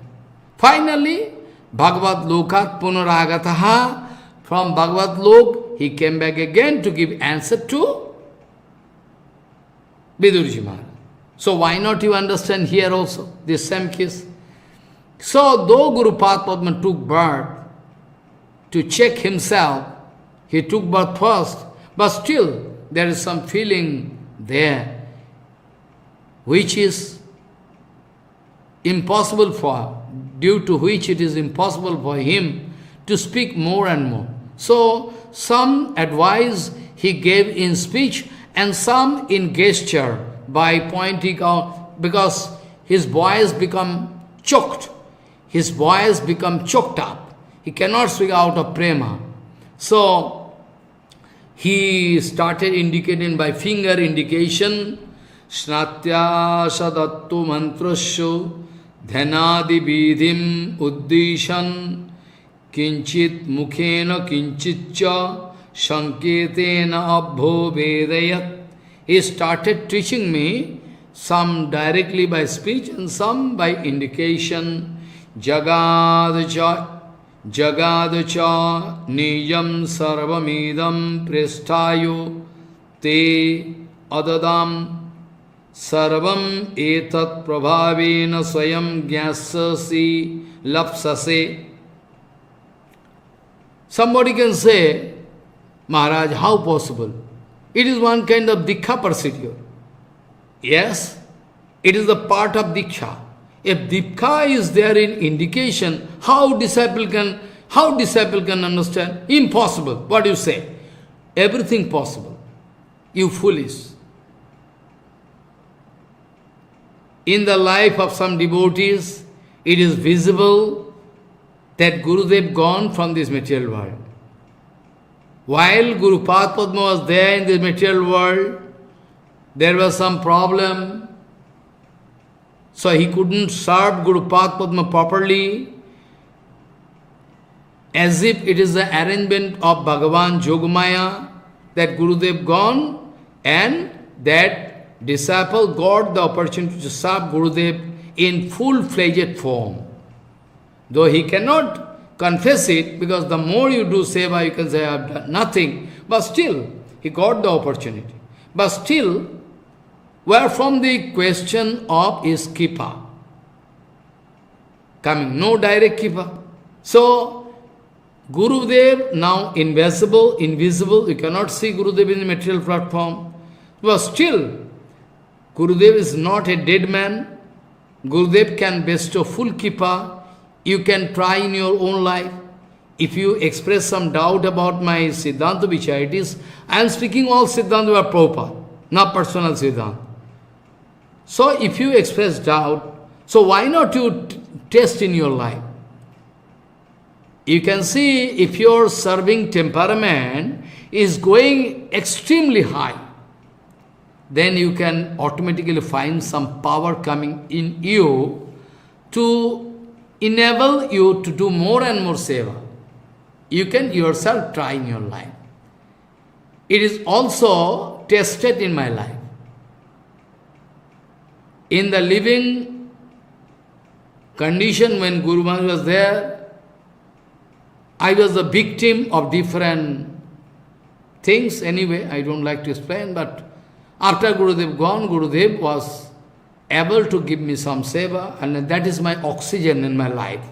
S1: Finally, Bhagavad Lokat Punaragataha. From Bhagavad Lok, he came back again to give answer to Vidurji Maharaj. So why not you understand here also, this same case? So though Guru Padma took birth to check himself, he took birth first, but still there is some feeling there, which is impossible due to which it is impossible for him to speak more and more. So some advice he gave in speech and some in gesture by pointing out, because his voice become choked. His voice become choked up. He cannot speak out of prema. So he started indicating by finger indication, Snatya sadattu mantrasya dhanadi vidhim uddishan kinchit mukhena kinchitcha sanketena abho vedayat. He started teaching me, some directly by speech and some by indication. Jagadacha niyam sarvamidam presthayo te adadam sarvam etat prabhavena swayam gyasasi lapsase. Somebody can say, Maharaj, how possible? It is one kind of Diksha procedure. Yes, it is a part of Diksha. If Diksha is there in indication, how disciple can How disciple can understand? Impossible. What do you say? Everything possible. You foolish. In the life of some devotees, it is visible that Gurudev gone from this material world. While Guru Padma was there in this material world, there was some problem, so he couldn't serve Guru Padma properly, as if it is the arrangement of Bhagavan Yogamaya, that Gurudev gone, and that disciple got the opportunity to serve Gurudev in full-fledged form. Though he cannot confess it, because the more you do seva, you can say, I have done nothing. But still, he got the opportunity. But still, where from the question of his kippa coming, no direct kippa. So, Gurudev now invisible, you cannot see Gurudev in the material platform. But still, Gurudev is not a dead man. Gurudev can bestow full kippa. You can try in your own life. If you express some doubt about my Siddhanta Vicharities, I am speaking all Siddhanta of Prabhupada, not personal Siddhanta. So if you express doubt, so why not you test in your life? You can see if your serving temperament is going extremely high, then you can automatically find some power coming in you to enable you to do more and more seva. You can yourself try in your life. It is also tested in my life. In the living condition when Guru Maharaj was there, I was the victim of different things. Anyway, I don't like to explain, but after Gurudev gone, Gurudev was able to give me some seva, and that is my oxygen in my life.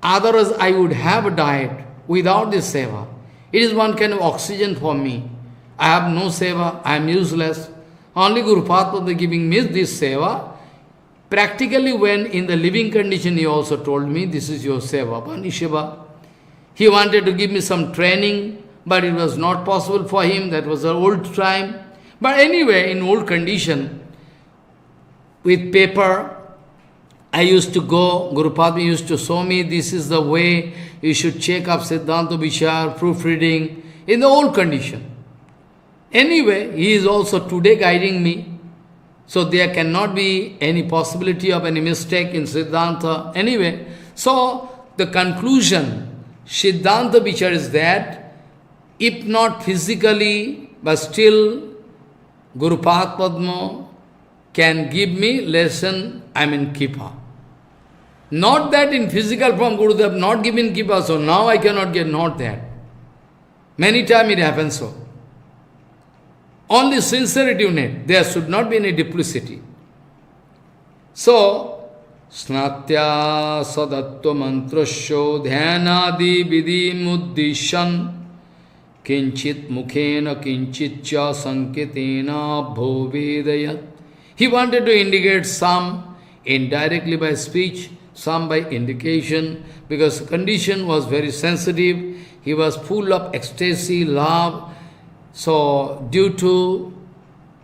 S1: Otherwise, I would have died without this seva. It is one kind of oxygen for me. I have no seva, I am useless. Only Guru Padma giving me this seva. Practically, when in the living condition, he also told me, this is your seva, Panisheva. He wanted to give me some training, but it was not possible for him. That was the old time. But anyway, in old condition, with paper, I used to go, Guru Padma used to show me, this is the way you should check up Siddhanta Vichar, proofreading, in the old condition. Anyway, he is also today guiding me, so there cannot be any possibility of any mistake in Siddhanta. Anyway, so the conclusion, Siddhanta Vichar is that, if not physically, but still, Guru Padma can give me lesson, kippa. Not that in physical form Gurudev not given kippa, so now I cannot get, not that. Many times it happens so. Only sincerity in it. There should not be any duplicity. So, snatya sadatva mantrasyo dhyanadi vidhi muddishan kinchit mukhena kinchit cha sanketena bhovedayat. He wanted to indicate some indirectly by speech, some by indication, because the condition was very sensitive. He was full of ecstasy, love. So, due to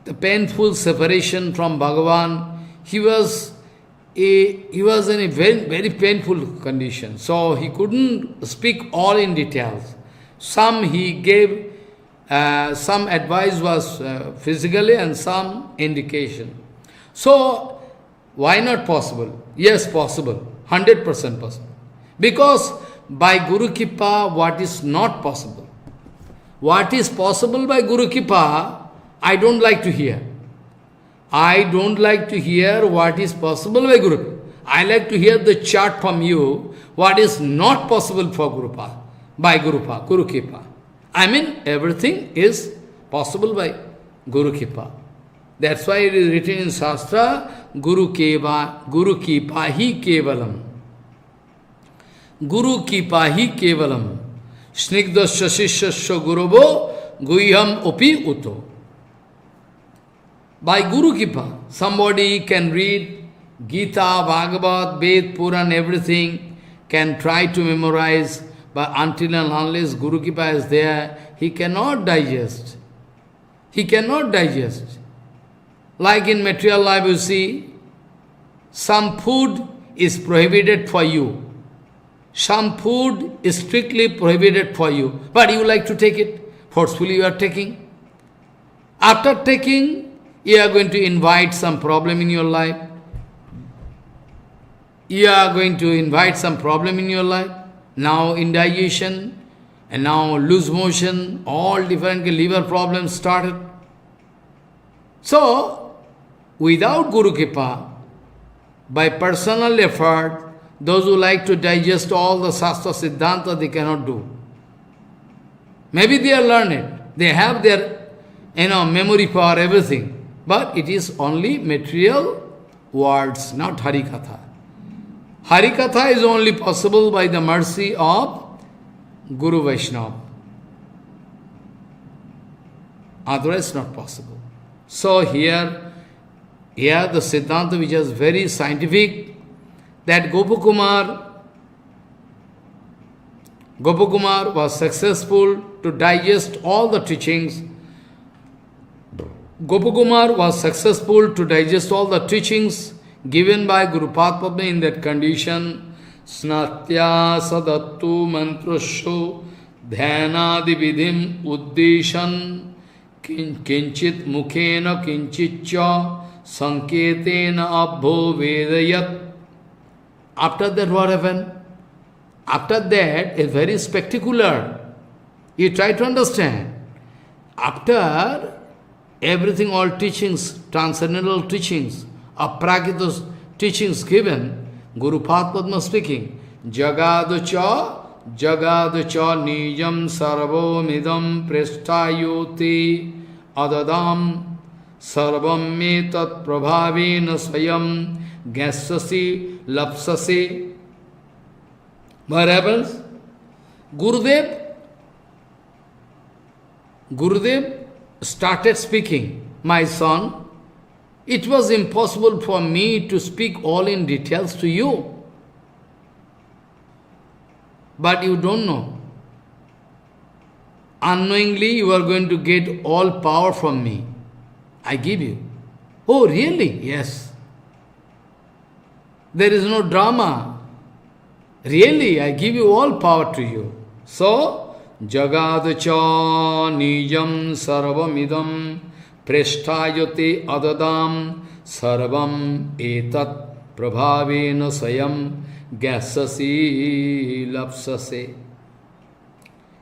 S1: the painful separation from Bhagavan, he was in a very, very painful condition. So, he couldn't speak all in details. Some he gave, some advice was physically and some indication. So, why not possible? Yes, possible. 100% possible. Because by Guru Kippa, what is not possible? What is possible by Guru Kippa, I don't like to hear. I don't like to hear what is possible by Guru Kippa. I like to hear the chart from you, what is not possible for Guru Kippa, by Guru Kippa. Everything is possible by Guru Kippa. That's why it is written in Shastra, Guru Kippa hi kevalam. Guru Kippa hi kevalam. Snigdasya shishyasya gurubo guhyam opi uto. By Guru Kippa, somebody can read Gita, Bhagavat, Ved, Puran, everything, can try to memorize, but until and unless Guru Kripa is there, he cannot digest. He cannot digest. Like in material life, you see, some food is prohibited for you. Some food is strictly prohibited for you, but you like to take it. Forcefully you are taking. After taking, you are going to invite some problem in your life. You are going to invite some problem in your life. Now indigestion, and now loose motion, all different liver problems started. So, without Guru Kripa, by personal effort, those who like to digest all the Shastra Siddhanta, they cannot do. Maybe they are learned. They have their, memory power, everything. But it is only material words, not HariKatha. HariKatha is only possible by the mercy of Guru Vaishnava. Otherwise not possible. So here the Siddhanta which is very scientific, that Gopakumar was successful to digest all the teachings. Gopakumar was successful to digest all the teachings given by Guru Padma in that condition. Snatya sadattu mantrasho dhyanadi vidhim uddeshan kinchit mukhena kinchitcha sanketena abho vedayat. After that, what happened? After that, it's very spectacular. You try to understand. After everything, all teachings, transcendental teachings, aprakita teachings given, Guru Padma speaking, Jagaducha nijam sarvo midam prestayoti adadam sarvam metat prabhavena swayam gassasi lapsasi. What happens? Gurudev started speaking, my son, it was impossible for me to speak all in details to you. But you don't know. Unknowingly, you are going to get all power from me. I give you. Oh, really? Yes. There is no drama. Really, I give you all power to you. So, Jagadacha nijam sarvamidam presthayate adadam sarvam etat prabhavena sayam gassasi lapsase.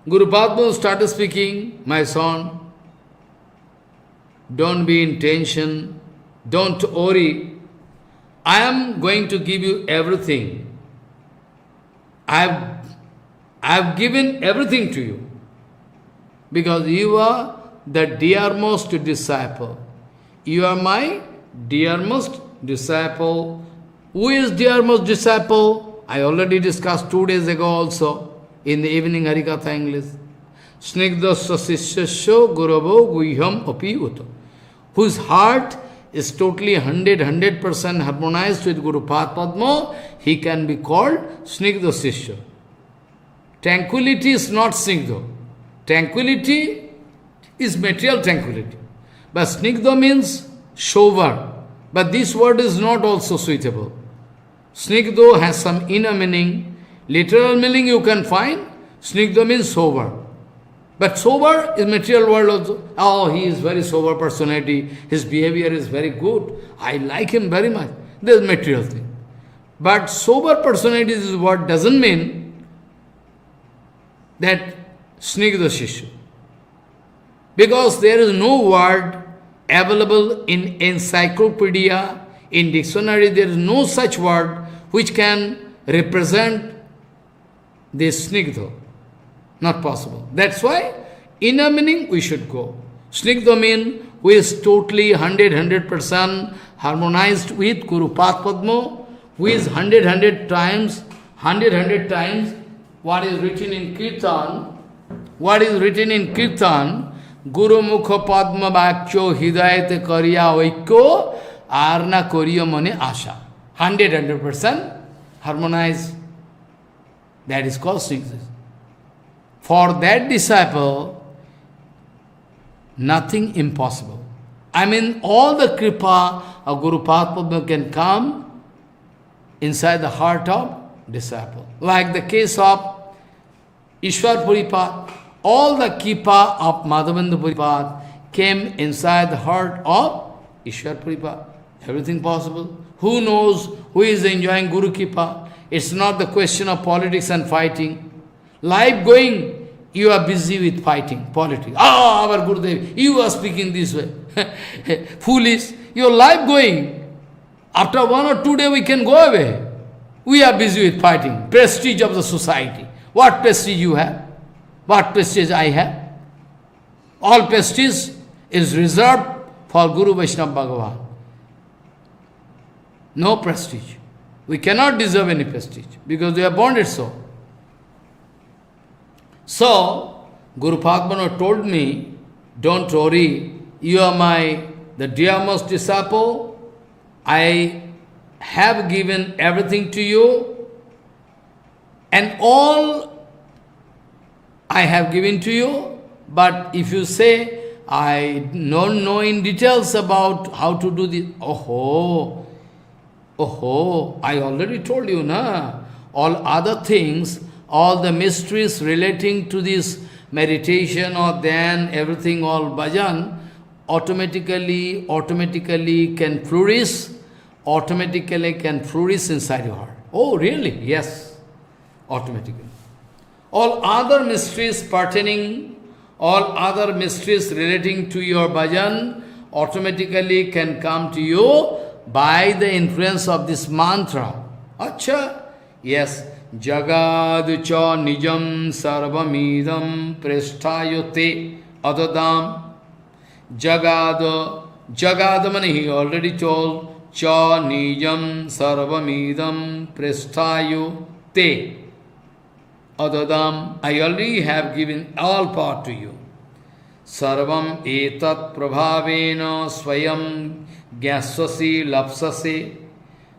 S1: Guru Padma started speaking, my son, don't be in tension, don't worry. I am going to give you everything. I have given everything to you. Because you are the dearmost disciple. You are my dearmost disciple. Who is dearmost disciple? I already discussed 2 days ago also in the evening HariKatha English. Snigdhasya sishyasya guravo guhyam api uto. Whose heart is totally 100% harmonized with Guru Padma, he can be called Snigdha Sishya. Tranquility is not Snigdha. Tranquility is material tranquility. But Snigdha means sober. But this word is not also suitable. Snigdha has some inner meaning. Literal meaning you can find. Snigdha means sober. But sober is material world also. Oh, he is very sober personality. His behavior is very good. I like him very much. This is material thing. But sober personality is what doesn't mean that Snigdha Shishya. Because there is no word available in encyclopedia, in dictionary, there is no such word which can represent this Snigdha. Not possible. That's why inner meaning we should go. Snigdha means who is totally 100% harmonized with Guru Padma, who is 100 times what is written in Kirtan, Guru Mukha Padma Bhakyo Hidayate Karya Vaikyo Arna Korya Mane Asha. 100% harmonized. That is called sneakers. For that disciple, nothing impossible. I mean, all the kripa of Guru Padma can come inside the heart of disciple. Like the case of Ishwar Puripad, all the kripa of Madhavendra Puripad came inside the heart of Ishwar Puripad. Everything possible. Who knows who is enjoying Guru Kripa? It's not the question of politics and fighting. Life going, you are busy with fighting, politics. Ah, our Gurudev, you are speaking this way. Foolish. Your life going. After 1 or 2 days we can go away. We are busy with fighting. Prestige of the society. What prestige you have? What prestige I have? All prestige is reserved for Guru Vaishnava Bhagavan. No prestige. We cannot deserve any prestige because we are bonded so. So, Guru Padma told me, don't worry, you are the dearest disciple. I have given everything to you, and all I have given to you, but if you say, I don't know in details about how to do this, I already told you, na? All other things, all the mysteries relating to this meditation or then everything, all bhajan, automatically can flourish, inside your heart. Oh, really? Yes, automatically. All other mysteries relating to your bhajan automatically can come to you by the influence of this mantra. Acha? Yes. Jagad cha nijam sarvamidam presthayote adadam. Jagad means he already told, cha nijam sarvamidam presthayote adadam. I already have given all power to you. Sarvam etat prabhavena swayam gyasvasi lapsase.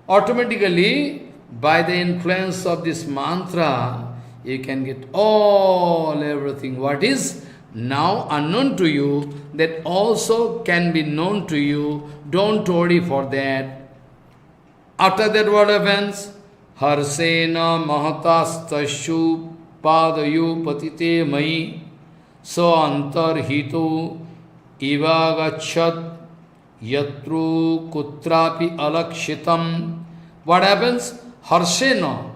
S1: Automatically, by the influence of this mantra, you can get everything. What is now unknown to you, that also can be known to you. Don't worry for that. After that, what happens? Harsena mahatastashu padayu patite mai so antarhito ivagachat yatru kutrapi alakshitam. What happens? Harsena.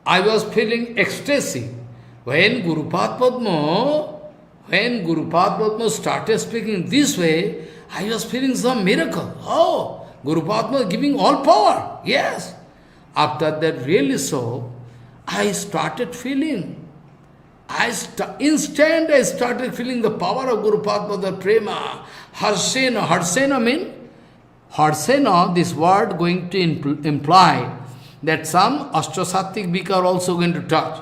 S1: I was feeling ecstasy. When Guru Padma started speaking this way, I was feeling some miracle. Oh, Guru Padma giving all power. Yes. After that, really so, I started feeling. I started feeling the power of Guru Padma, the prema. Harsena. Harsena means? Harsena, this word going to imply that some Ashtasattvic bhikkhus are also going to touch.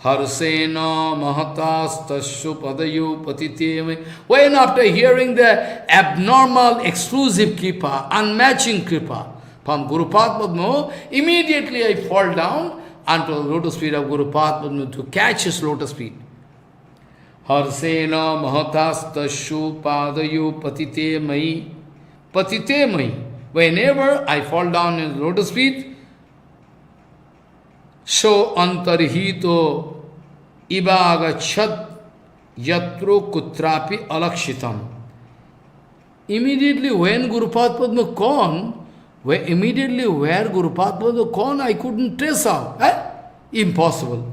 S1: Harsena mahatastasya padayu patiteme. When after hearing the abnormal, exclusive kripa, unmatching kripa from Guru Padma, immediately I fall down unto the lotus feet of Guru Padma to catch his lotus feet. Harsena mahatastasya padayu patiteme. Patiteme. Whenever I fall down in the lotus feet, so antarhito ibagachat yatro kutrapi alakshitam. Immediately when Guru Padma gone, where Guru Padma gone, I couldn't trace out. Impossible.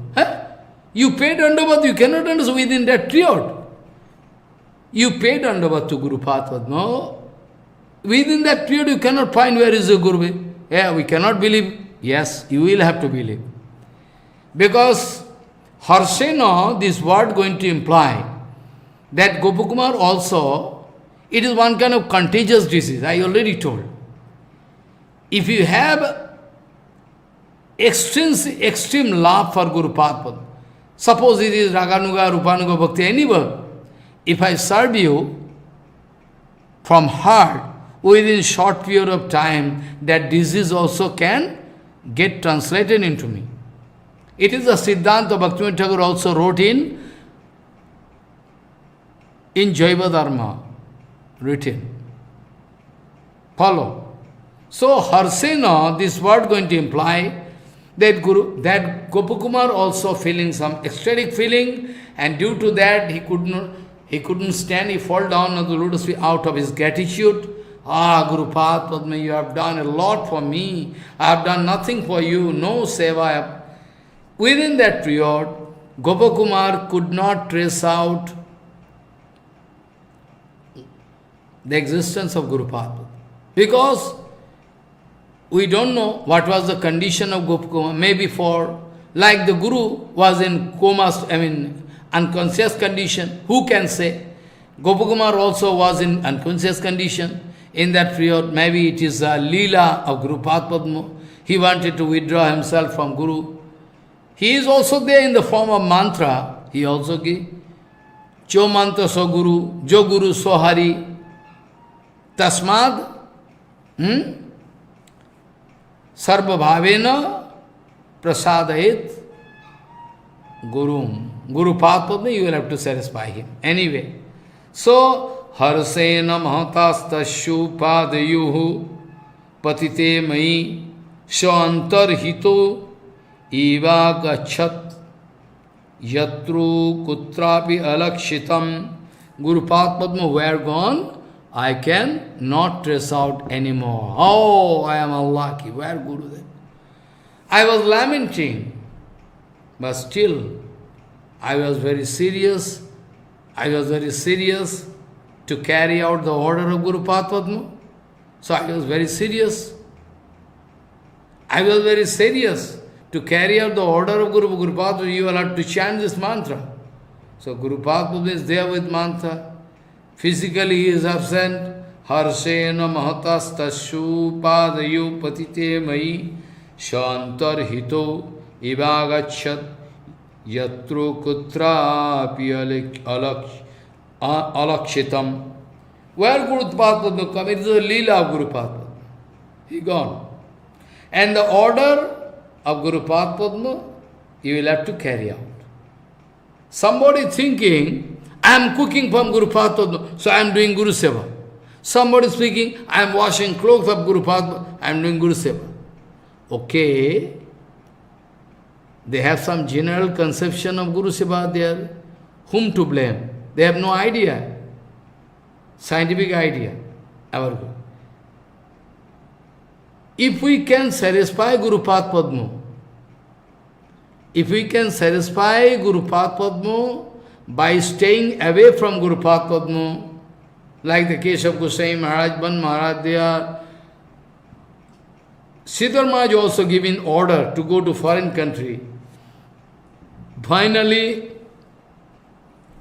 S1: You paid Dandavat, you cannot understand within that period. You paid Dandavat to Guru Padma. Within that period you cannot find where is the Guru. Yeah, we cannot believe. Yes, you will have to believe. Because Harsena, this word going to imply that Gopakumar also, it is one kind of contagious disease, I already told. If you have extreme love for Guru Padma, suppose it is Raganuga, Rupanuga, Bhakti, anywhere, if I serve you from heart, within short period of time, that disease also can get translated into me. It is a Siddhanta Bhaktivinoda Thakur also wrote in Jaiva Dharma, written. Follow. So Harsena, this word going to imply that Gopakumar also feeling some ecstatic feeling, and due to that he couldn't stand, he fall down on the lotus feet out of his gratitude. Ah, Gurupad Padma, you have done a lot for me. I have done nothing for you, no seva. Within that period, Gopakumar could not trace out the existence of Gurupad. Because we don't know what was the condition of Gopakumar. Maybe like the Guru was in coma, unconscious condition. Who can say? Gopakumar also was in unconscious condition. In that period, maybe it is a Leela of Gurupad Padma. He wanted to withdraw himself from Guru. He is also there in the form of mantra. He also gave Jo mantra so Guru, Jo Guru so Hari. Tasmad Sarva Bhavena Prasadayit Gurum. Guru Padma, you will have to satisfy him. Anyway, so Harsena Mahatastashu Padayuhu Patite Mai Shantar Hito Eva Gachat Yatru Kutrapi Alakshitam. Guru Padma were gone, I can not trace out anymore. Oh, I am unlucky. Where Gurudev? I was lamenting, but still, I was very serious. I was very serious to carry out the order of Guru Padma. So I was very serious. I was very serious to carry out the order of Guru Padma. You will have to chant this mantra. So Guru Padma is there with mantra. Physically he is absent. Harsena mahatastashu padayu patite mai shantar hito ivagachat yatru kutra alakshitam. Where Guru Padma come? It is the Leela of Guru Padma. He gone. And the order of Guru Padma you will have to carry out. Somebody thinking, I am cooking from Guru Padma, so I am doing Guru Seva. Somebody speaking, I am washing clothes of Guru Padma, I am doing Guru Seva. Okay, they have some general conception of Guru Seva there. Whom to blame? They have no idea. Scientific idea. Our Guru. If we can satisfy Guru Padma, if we can satisfy Guru Padma by staying away from Guru Padma, like the case of Goswami Maharaj, Ban Maharaj, they are Siddhar Maharaj also giving order to go to foreign country. Finally,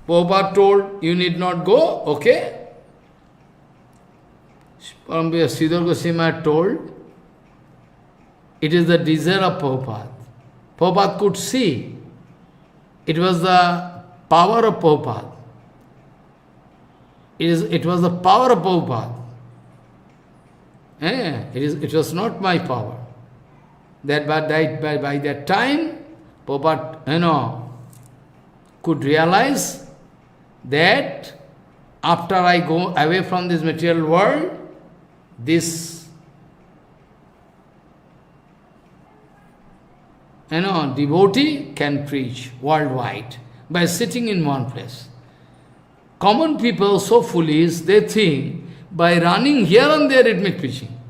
S1: Prabhupada told, you need not go, okay? Siddhar Goswami Maharaj told, it is the desire of Prabhupada. Prabhupada could see. It was the power of Prabhupada. It was the power of Prabhupada. It was not my power. That by that time, Prabhupada, could realize that after I go away from this material world, this devotee can preach worldwide by sitting in one place. Common people so foolish, they think by running here and there it makes preaching.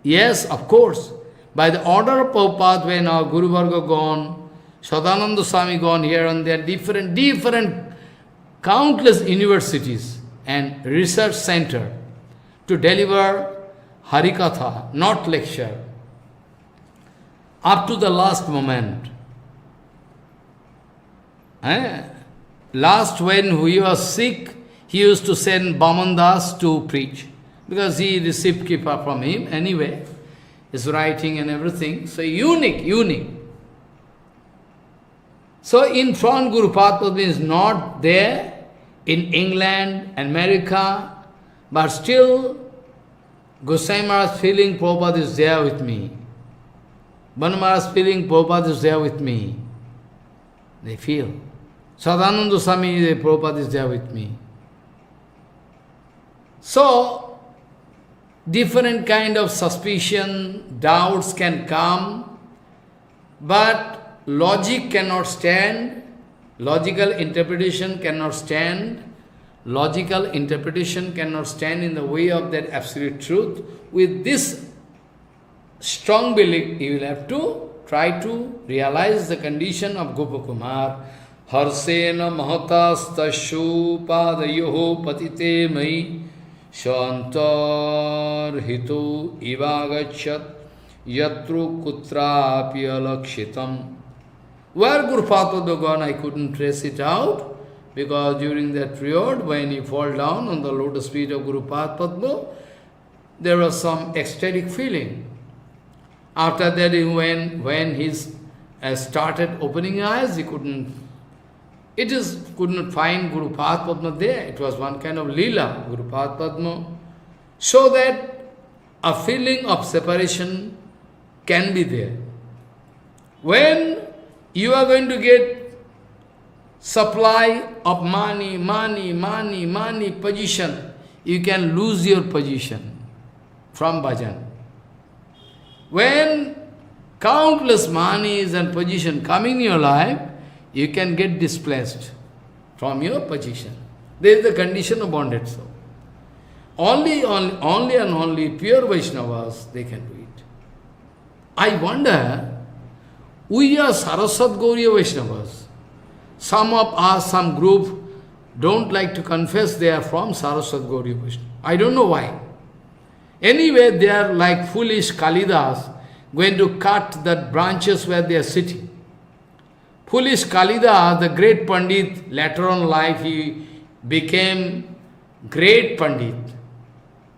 S1: Yes, of course. By the order of Prabhupada, when our Guru Varga gone, Sadananda Swami gone here and there, different countless universities and research center to deliver HariKatha, not lecture, up to the last moment. Last, when he was sick, he used to send Bamandas to preach, because he received Kripa from him anyway, his writing and everything. So unique. So in front, Guru Padma is not there in England, America, but still Goswami Maharaj feeling Prabhupada is there with me. One Maharaj feeling Prabhupada is there with me. They feel. Sadananda Swami, Prabhupada is there with me. So, different kind of suspicion, doubts can come, but logic cannot stand, logical interpretation cannot stand, logical interpretation cannot stand in the way of that absolute truth. With this strong belief, you will have to try to realize the condition of Gopakumar. Harsena mahatastashu padayoho patite mai Shantar hito ivagachat yatru kutrapi alakshitam. Where Guru Padma gone, I couldn't trace it out, because during that period, when he fall down on the lotus feet of Guru Padma, there was some ecstatic feeling. After that, when he started opening eyes, he could not find Guru Padma there. It was one kind of lila, Guru Padma. So that a feeling of separation can be there. When you are going to get supply of money, position, you can lose your position from bhajan. When countless monies and position come in your life, you can get displaced from your position. There is the condition of bonded soul. Only and only pure Vaishnavas, they can do it. I wonder, we are Saraswat Gauriya Vaishnavas. Some of us, some group, don't like to confess they are from Saraswat Gauriya Vaishnava. I don't know why. Anyway, they are like foolish Kalidas, going to cut the branches where they are sitting. Foolish Kalida, the great Pandit, later on life he became great Pandit.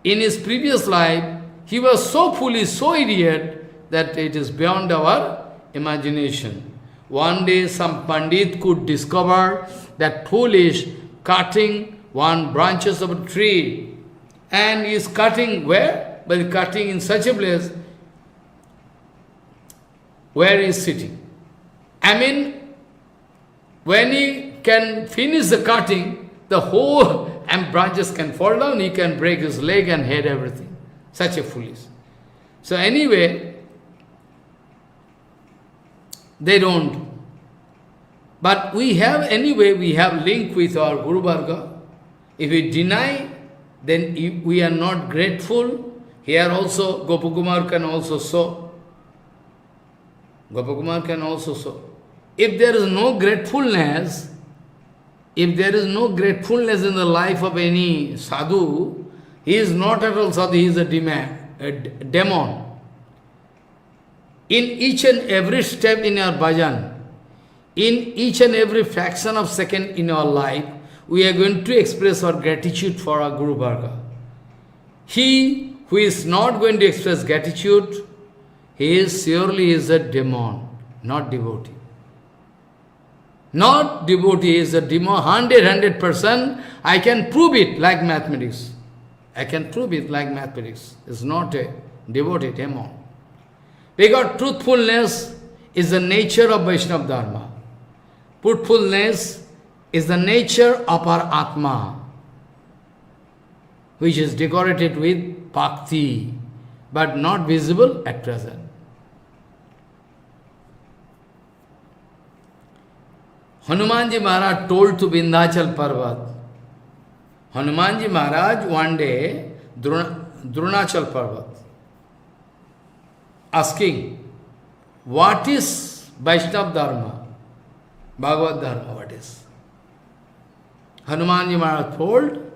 S1: In his previous life, he was so foolish, so idiot, that it is beyond our imagination. One day some Pandit could discover that foolish cutting one branches of a tree, and he is cutting where? By cutting in such a place where he is sitting. I mean, when he can finish the cutting, the whole and branches can fall down, he can break his leg and head, everything. Such a foolish. So anyway, they don't. But we have, anyway, we have link with our Guru Varga. If we deny, then we are not grateful. Here also, Gopakumar can also show. Gopakumar can also show. If there is no gratefulness, if there is no gratefulness in the life of any sadhu, he is not at all sadhu, he is a demon. In each and every step in our bhajan, in each and every fraction of second in our life, we are going to express our gratitude for our Guru Varga. He who is not going to express gratitude, he is surely is a demon, not devotee. Not devotee, is a demon, 100%. I can prove it like mathematics. I can prove it like mathematics. It's not a devotee, demon. Because truthfulness is the nature of Vaishnava Dharma. Truthfulness is the nature of our Atma, which is decorated with bhakti, but not visible at present. Hanumanji Maharaj told to Vindhyachal Parvat. Hanumanji Maharaj one day, Dronachal Parvat, asking, what is Vaishnava Dharma? Bhagavad Dharma, what is? Hanumanji Maharaj told,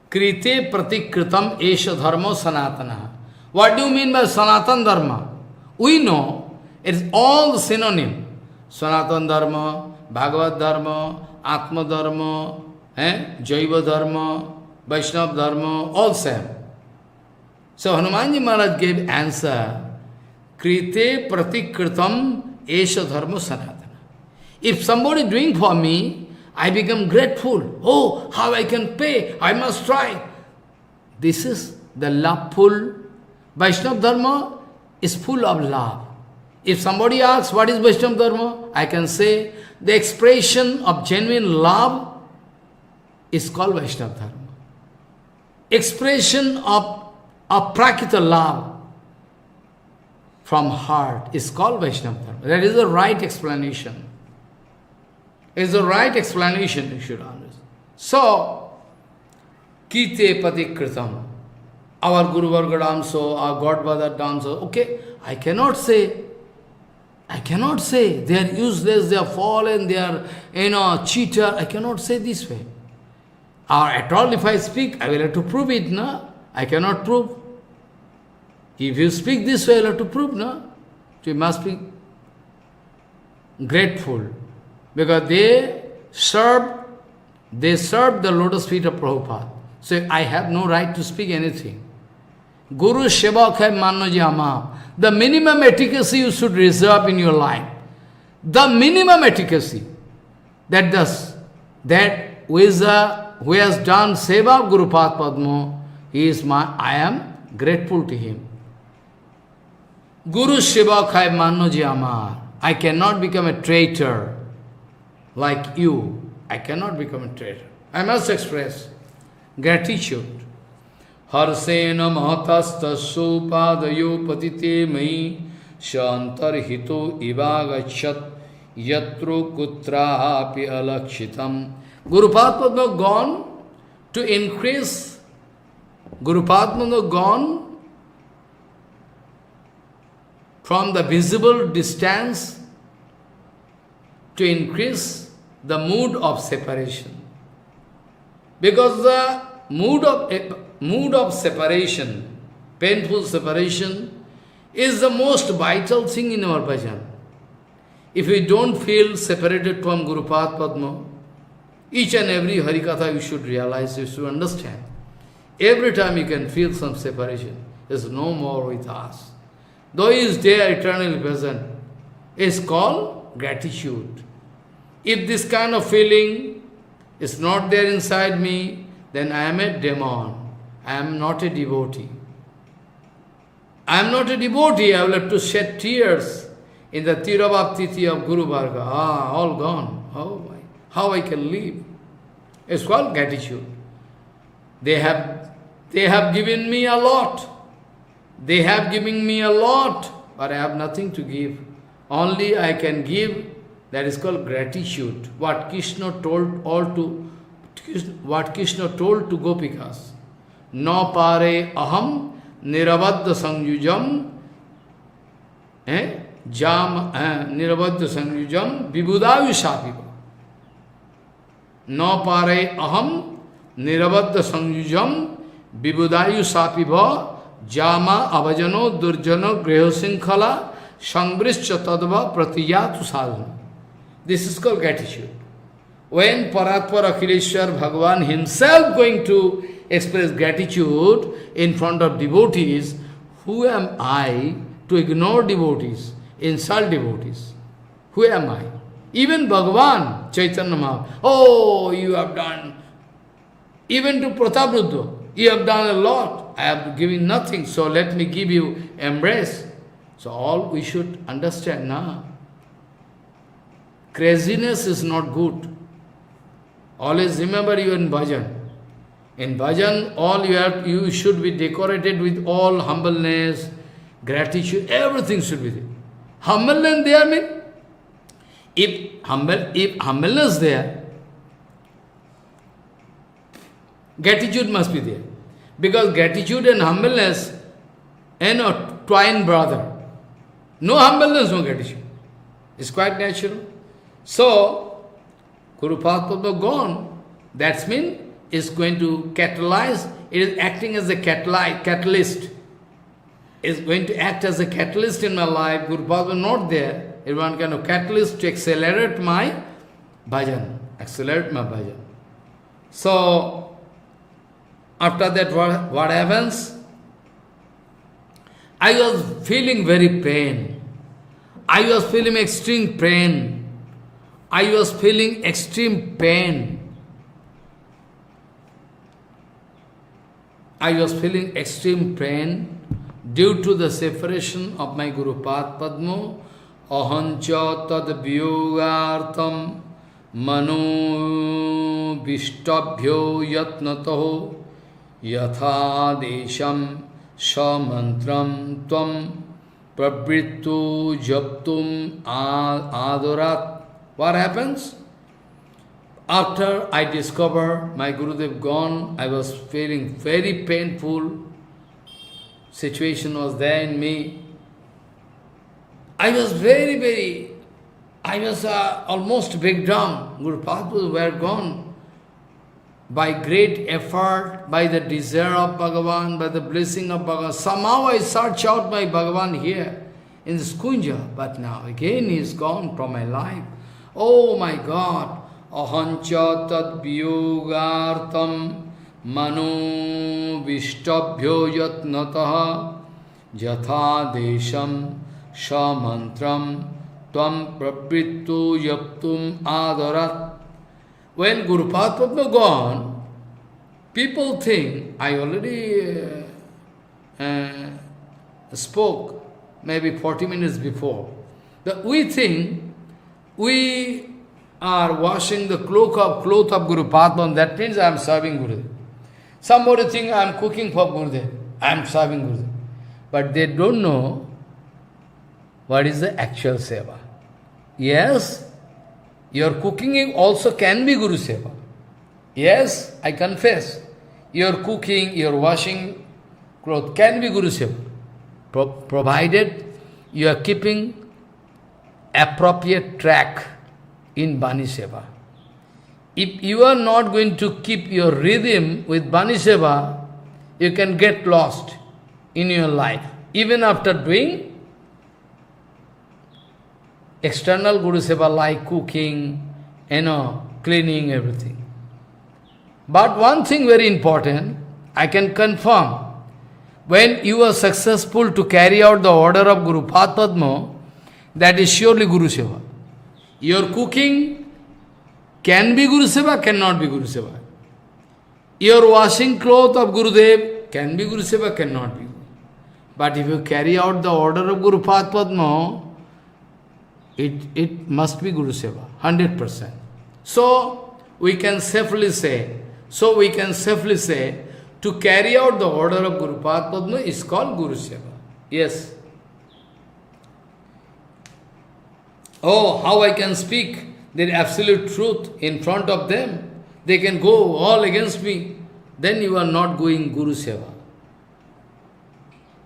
S1: Krite pratikritam esha dharma sanatana. What do you mean by Sanatan Dharma? We know it is all the synonym. Sanatan Dharma, Bhagavad Dharma, Atma Dharma, Jaiva Dharma, Vaishnava Dharma, all same. So Hanumanji Maharaj gave answer, Krite pratikritam esha dharma sanatana. If somebody doing for me, I become grateful. Oh, how I can pay, I must try. This is the loveful. Vaishnava Dharma is full of love. If somebody asks what is Vaishnava Dharma, I can say the expression of genuine love is called Vaishnava Dharma. Expression of prakita love from heart is called Vaishnava Dharma. That is the right explanation. It's the right explanation you should understand. So, Kite Patikritam, our Guru Varga done so, our Godfather done so. Okay, I cannot say they are useless, they are fallen, they are, cheater. I cannot say this way. Or at all, if I speak, I will have to prove it, no? I cannot prove. If you speak this way, I will have to prove, no? So you must be grateful. Because they served the lotus feet of Prabhupada. So I have no right to speak anything. Guru Seva Khai Manno Jama. The minimum etiquette you should reserve in your life. The minimum etiquette. Who has done Seva of Guru Padma, I am grateful to him. Guru Seva Khai Manno Jama. I cannot become a traitor like you. I cannot become a traitor. I must express gratitude. Harsena mahatastasya padayo patite mai shantar hito ivagachat yatro kutrapi alakshitam. Guru Padma gone to increase. Guru Padma gone from the visible distance to increase the mood of separation. Because the mood of separation, painful separation, is the most vital thing in our bhajan. If we don't feel separated from Guru Padma, each and every HariKatha you should realize, you should understand. Every time you can feel some separation, is no more with us. Though he is there eternally present, is called gratitude. If this kind of feeling is not there inside me, then I am a demon. I am not a devotee. I am not a devotee. I will have to shed tears in the Tirabhaptiti of Guru Varga. All gone. Oh my, how I can live? It's called gratitude. They have given me a lot. They have given me a lot, but I have nothing to give. Only I can give. That is called gratitude. What Krishna told to Gopikas. No pare aham nirabadha sangyujam nirabadha sangyujam vibudayu shapiva. No pare aham nirabadha sangyujam vibudayu sapiva jama avajano durjano grehosinkhala sangbrischa tadva pratiyatu sadhana. This is called gratitude. When Paratpara Akhileshwar Bhagavan himself going to express gratitude in front of devotees, who am I to ignore devotees, insult devotees? Who am I? Even Bhagavan, Chaitanya Mahaprabhu, you have done, even to Prataprudya, you have done a lot. I have given nothing, so let me give you embrace. So all we should understand now. Craziness is not good. Always remember you in bhajan. In bhajan, you should be decorated with all humbleness, gratitude, everything should be there. Humbleness there means, if humbleness there, gratitude must be there. Because gratitude and humbleness, twin brother. No humbleness, no gratitude. It's quite natural. So, Guru Padma gone, that means is going to catalyze, it is acting as a catalyst. Is going to act as a catalyst in my life. Guru Padma not there. It is one kind of catalyst to accelerate my bhajan. So, after that what happens? I was feeling very pain. I was feeling extreme pain. I was feeling extreme pain. I was feeling extreme pain due to the separation of my Guru Pad Padma, ahancha tad viyogartam mano vishtabhyo yatnataho yatha desham samantram tvam pravrittu japtum adorat. What happens? After I discovered my Gurudev gone, I was feeling very painful. Situation was there in me. I was almost break down. Guru Padmas were gone. By great effort, by the desire of Bhagavan, by the blessing of Bhagavan, somehow I search out my Bhagavan here in this Kunja, but now again he is gone from my life. Oh my God! Ahancha tad viyogartam mano vishtabhyo yatnataha jatha desham samantram tvam pravrittu yaptum adarat. When Guru Padma gone, people think, I already spoke maybe 40 minutes before, that we think we are washing the cloth of Guru Padma, that means I am serving Gurudev. Somebody think I am cooking for Gurudev, I am serving Gurudev. But they don't know what is the actual seva. Yes, your cooking also can be Guru seva. Yes, I confess. Your cooking, your washing clothes can be Guru seva. Provided you are keeping appropriate track in Bani Seva. If you are not going to keep your rhythm with Bani Seva, you can get lost in your life, even after doing external Guru Seva like cooking, cleaning, everything. But one thing very important, I can confirm, when you are successful to carry out the order of Guru Padma, that is surely Guru Seva. Your cooking can be Guru Seva, cannot be Guru Seva. Your washing cloth of Gurudev can be Guru Seva, cannot be. But if you carry out the order of Guru Padma, it must be Guru Seva, 100%. So we can safely say, to carry out the order of Guru Padma is called Guru Seva. Yes. Oh, how I can speak the absolute truth in front of them. They can go all against me. Then you are not going Guru Seva.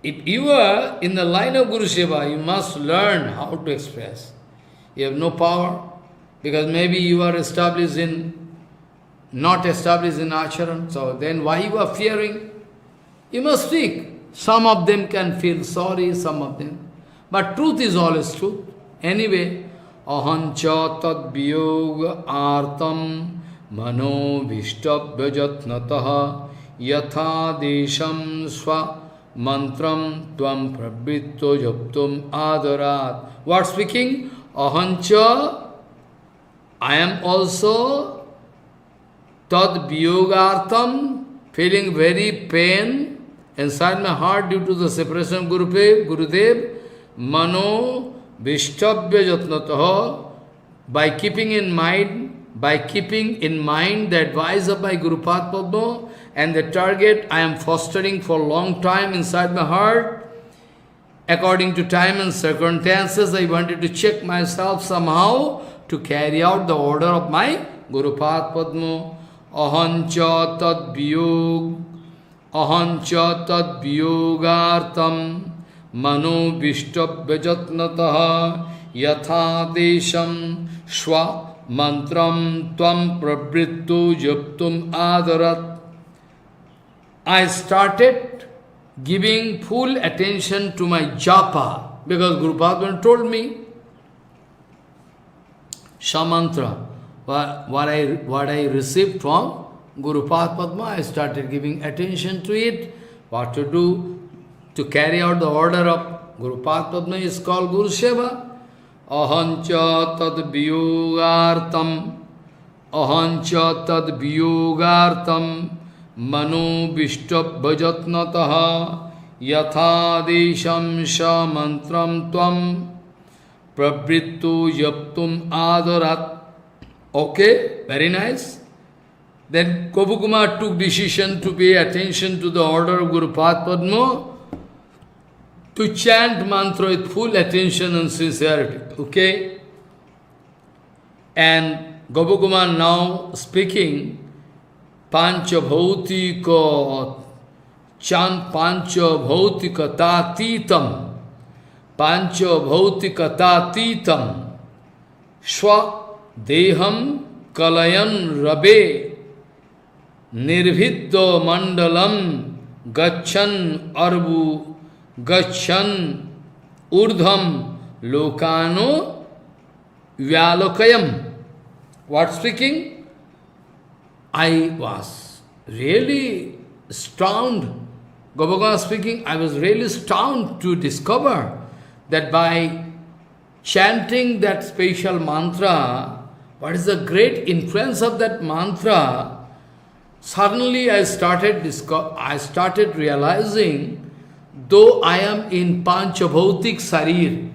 S1: If you are in the line of Guru Seva, you must learn how to express. You have no power, because maybe you are not established in Acharan. So then why you are fearing? You must speak. Some of them can feel sorry, some of them. But truth is always truth. Anyway, ahancha tad viyoga artam mano vishtabhya jatnataha yatha desham sva mantram tvam pravritto japtum adarat. What speaking? Ahancha, I am also tad viyogartam, feeling very pain inside my heart due to the separation of Gurudev, mano Vishtabhya jatnataha, by keeping in mind the advice of my Guru Padma and the target I am fostering for a long time inside my heart, according to time and circumstances, I wanted to check myself somehow to carry out the order of my Guru Padma. Ahancha tad viyogartam mano vishtabhya jatnataha yatha desham swa mantram tvam pravrittu japtum adarat. I started giving full attention to my japa, because Guru Padma told me, Shamantra, what I received from Guru Padma, I started giving attention to it, what to do. To carry out the order of Guru Padma is called Guru Seva. Ahancha tad viyogartam mano vishtabhya jatnataha yathadesham sha mantram tvam pravrittu yaptum adarat. Okay, very nice. Then Gopakumar took decision to pay attention to the order of Guru Padma, to chant mantra with full attention and sincerity. Okay? And Gopakumar now speaking Pancha Bhautika, chant Pancha Bhautika Tatitam, Pancha Bhautika Tatitam, Shwa Deham Kalayan Rabe, Nirviddo Mandalam Gachan Arbu Gachan Urdham Lokano Vyalokayam. What speaking? I was really astounded. Gopakumar speaking, I was really astounded to discover that by chanting that special mantra, what is the great influence of that mantra? Suddenly I started realizing, though I am in Panchabhautik Sarir,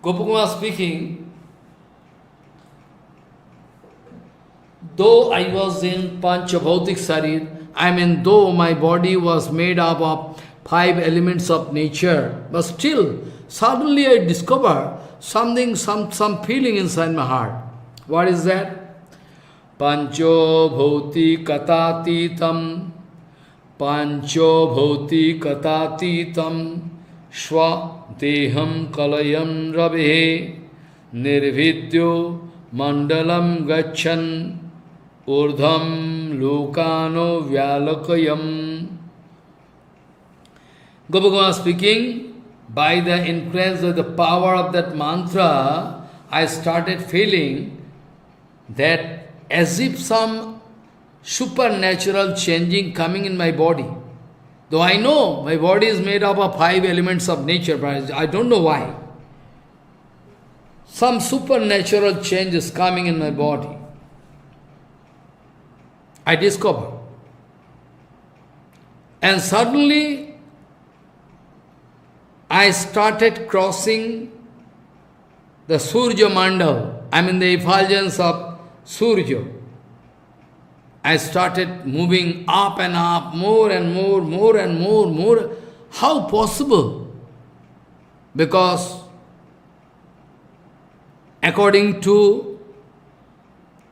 S1: Gopakumar speaking, though I was in Panchabhautik Sarir, I mean though my body was made up of 5 elements of nature, but still, suddenly I discover something, some feeling inside my heart. What is that? Pancho bhauti katatitam, Pancho bhauti katatitam, Shwa deham kalayam rabe, Nirvidyo mandalam gachan, Urdham lokano vyalakayam. Gopakumar speaking, by the influence of the power of that mantra, I started feeling that as if some supernatural changing coming in my body. Though I know my body is made up of 5 elements of nature, but I don't know why. Some supernatural change is coming in my body. I discover. And suddenly, I started crossing the Surya Mandal, I mean the effulgence of Surya. I started moving up and up, more and more, more and more, more. How possible? Because according to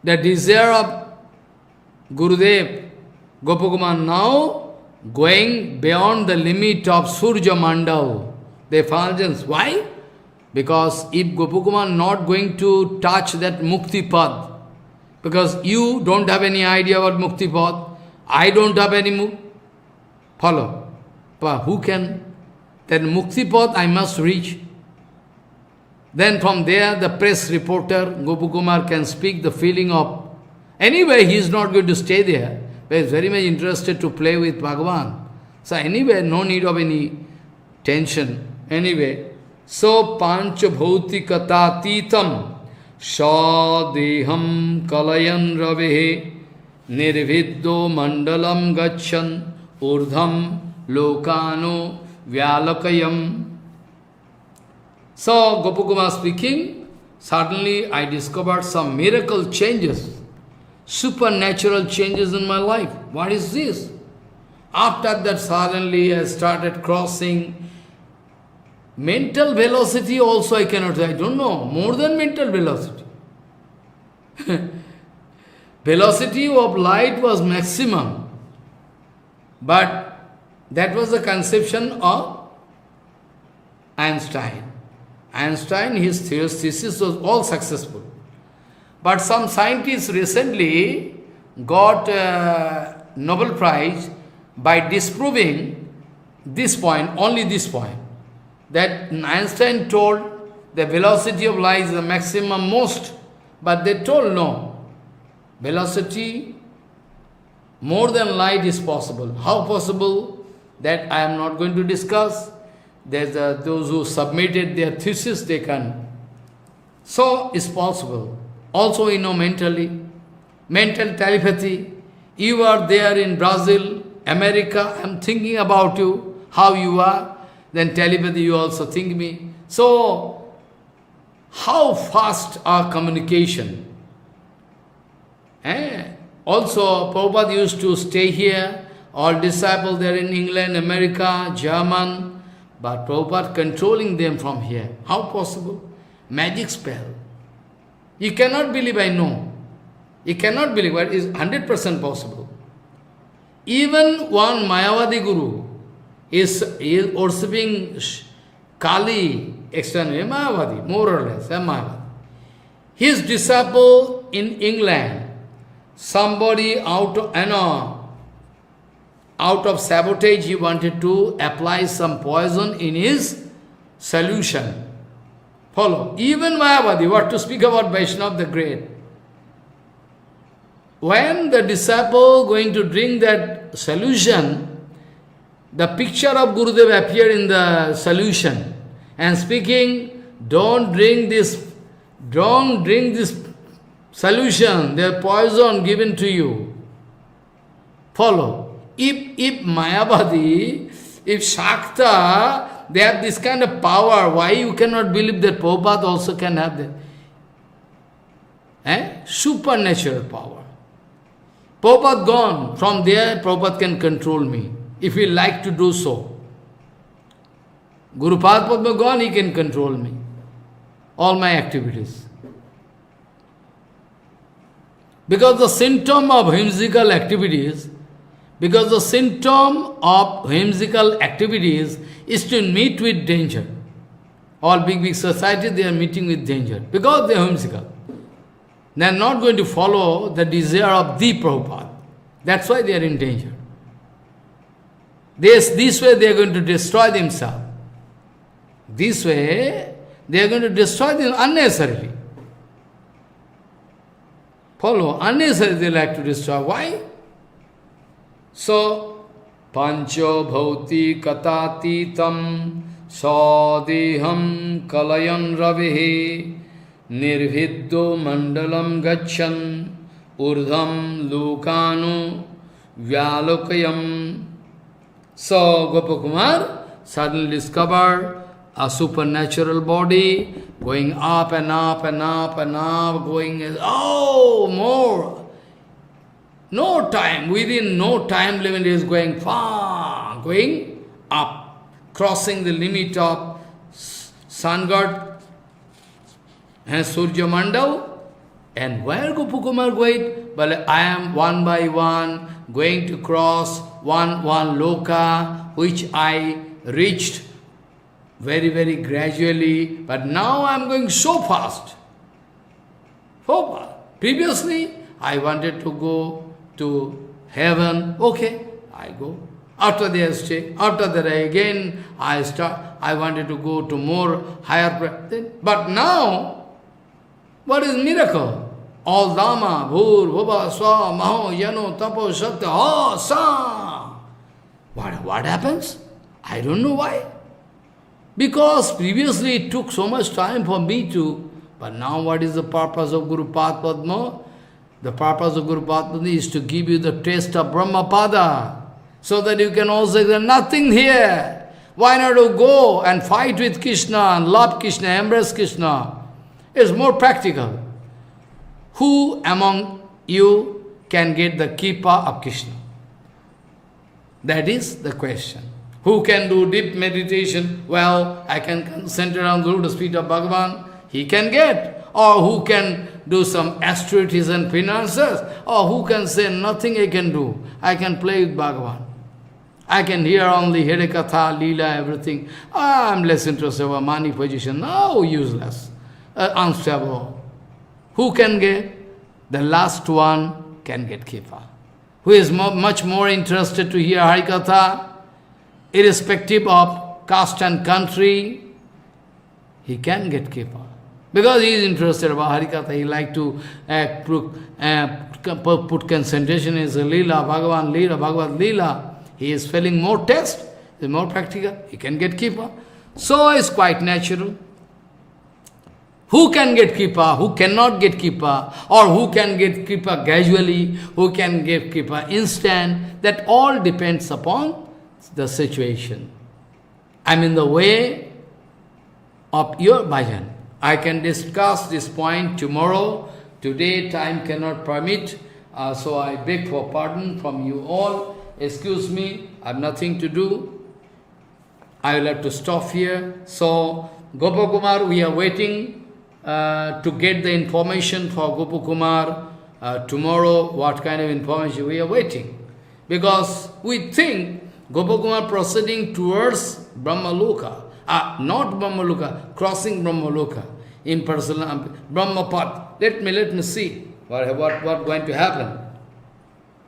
S1: the desire of Gurudev, Gopakumar now going beyond the limit of Surya Mandal, the effulgence. Why? Because if Gopakumar not going to touch that Mukti Pad, because you don't have any idea about Mukti Pad, I don't have any follow. But who can? Then Mukti Pad I must reach. Then from there the press reporter, Gopakumar can speak the feeling of, anyway he is not going to stay there, but he is very much interested to play with Bhagavan. So anyway, no need of any tension. Anyway, so Pancha Bhautika Tatitam, Sadeham Kalayan Ravehe, Nirviddo Mandalam Gachan, Urdham Lokano Vyalakayam. So Gopakumar speaking, suddenly I discovered some miracle changes, supernatural changes in my life. What is this? After that suddenly I started crossing mental velocity also I cannot say, I don't know, more than mental velocity. Velocity of light was maximum, but that was the conception of Einstein. Einstein, his thesis was all successful. But some scientists recently got a Nobel Prize by disproving this point, only this point, that Einstein told the velocity of light is the maximum most, but they told no, velocity more than light is possible. How possible? That I am not going to discuss. There's those who submitted their thesis, they can. So it's possible. Also we know mentally, mental telepathy. You are there in Brazil America, I'm thinking about you, how you are. Then telepathy, you also think me. So, how fast our communication? Also, Prabhupada used to stay here. All disciples there in England, America, German. But Prabhupada controlling them from here. How possible? Magic spell. You cannot believe, I know. You cannot believe, but it is 100% possible. Even one Mayavadi Guru is worshipping Kali, externally, Mayavadi, more or less, Mayavadi. His disciple in England, somebody out of sabotage, he wanted to apply some poison in his solution. Follow. Even Mayavadi, what to speak about Vaishnava the Great. When the disciple going to drink that solution, the picture of Gurudev appeared in the solution and speaking, don't drink this solution, the poison given to you. Follow. If Mayavadi, if Shakta, they have this kind of power, why you cannot believe that Prabhupada also can have that? Supernatural power. Prabhupada gone, from there Prabhupada can control me, if he like to do so. Guru Padma gone, he can control me, all my activities. Because the symptom of whimsical activities, is to meet with danger. All big societies, they are meeting with danger, because they are whimsical. They are not going to follow the desire of the Prabhupada. That's why they are in danger. This way they are going to destroy themselves. This way they are going to destroy them unnecessarily. Follow, unnecessarily they like to destroy. Why? So, Pancho bhauti katatitam sadeham kalayan ravihi nirviddo mandalam gachan urdham lokanu vyalokayam. So, Gopakumar suddenly discovered a supernatural body going up and up and up and up, going, more. No time, within no time limit is going far, going up, crossing the limit of sun god and Surya Mandal. And where Gopakumar going? Well, I am one by one going to cross one loka, which I reached very, very gradually, but now I am going so fast. So fast. Previously, I wanted to go to heaven. Okay, I go. After that, stay. After that, again, I wanted to go to more higher. But now, what is miracle? All Dhamma, Bhur, Bhuva, Swa, Maho, Yano, Tapo, Shakti, Sa. What happens? I don't know why. Because previously it took so much time for me to, but now what is the purpose of Guru Padma? The purpose of Guru Padma is to give you the taste of Brahmapada, so that you can also say, there's nothing here. Why not you go and fight with Krishna and love Krishna, embrace Krishna? It's more practical. Who among you can get the kippa of Krishna? That is the question. Who can do deep meditation? Well, I can concentrate on the lotus feet of Bhagavan. He can get. Or who can do some austerities and penances? Or who can say, nothing I can do. I can play with Bhagavan. I can hear only HariKatha, Leela, everything. I'm less interested about money, position. No, useless. Unstable. Who can get? The last one can get kippa. Who is much more interested to hear HariKatha, irrespective of caste and country, he can get kippa. Because he is interested about HariKatha, he like to put concentration in his Leela, Bhagavan Leela, Bhagavad Leela. He is feeling more taste, he is more practical, he can get kippa. So it's quite natural. Who can get kripa, who cannot get kripa, or who can get kripa gradually, who can get kripa instant, that all depends upon the situation. I'm in the way of your bhajan. I can discuss this point tomorrow. Today time cannot permit, so I beg for pardon from you all. Excuse me, I have nothing to do. I will have to stop here. So, Gopakumar, we are waiting to get the information for Gopakumar tomorrow. What kind of information we are waiting? Because we think Gopakumar proceeding towards Brahmaloka, not Brahmaloka, crossing Brahmaloka, impersonal Brahmapat. Let me see what going to happen.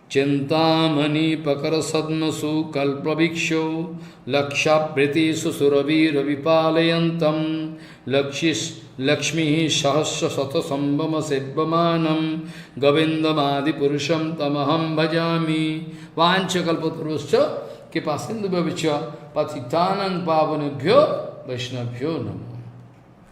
S1: Chintamani pakara sadmasu kalpraviksho lakshapriti susurabhi ravipalayantam lakshmi sahasra sata sambhama sedvamanam govindamadi purusham tamaham bhajami vancha kalpataruscha kipasindhu bhavicha patitanang pavanebhyo vaishnabhyo namo.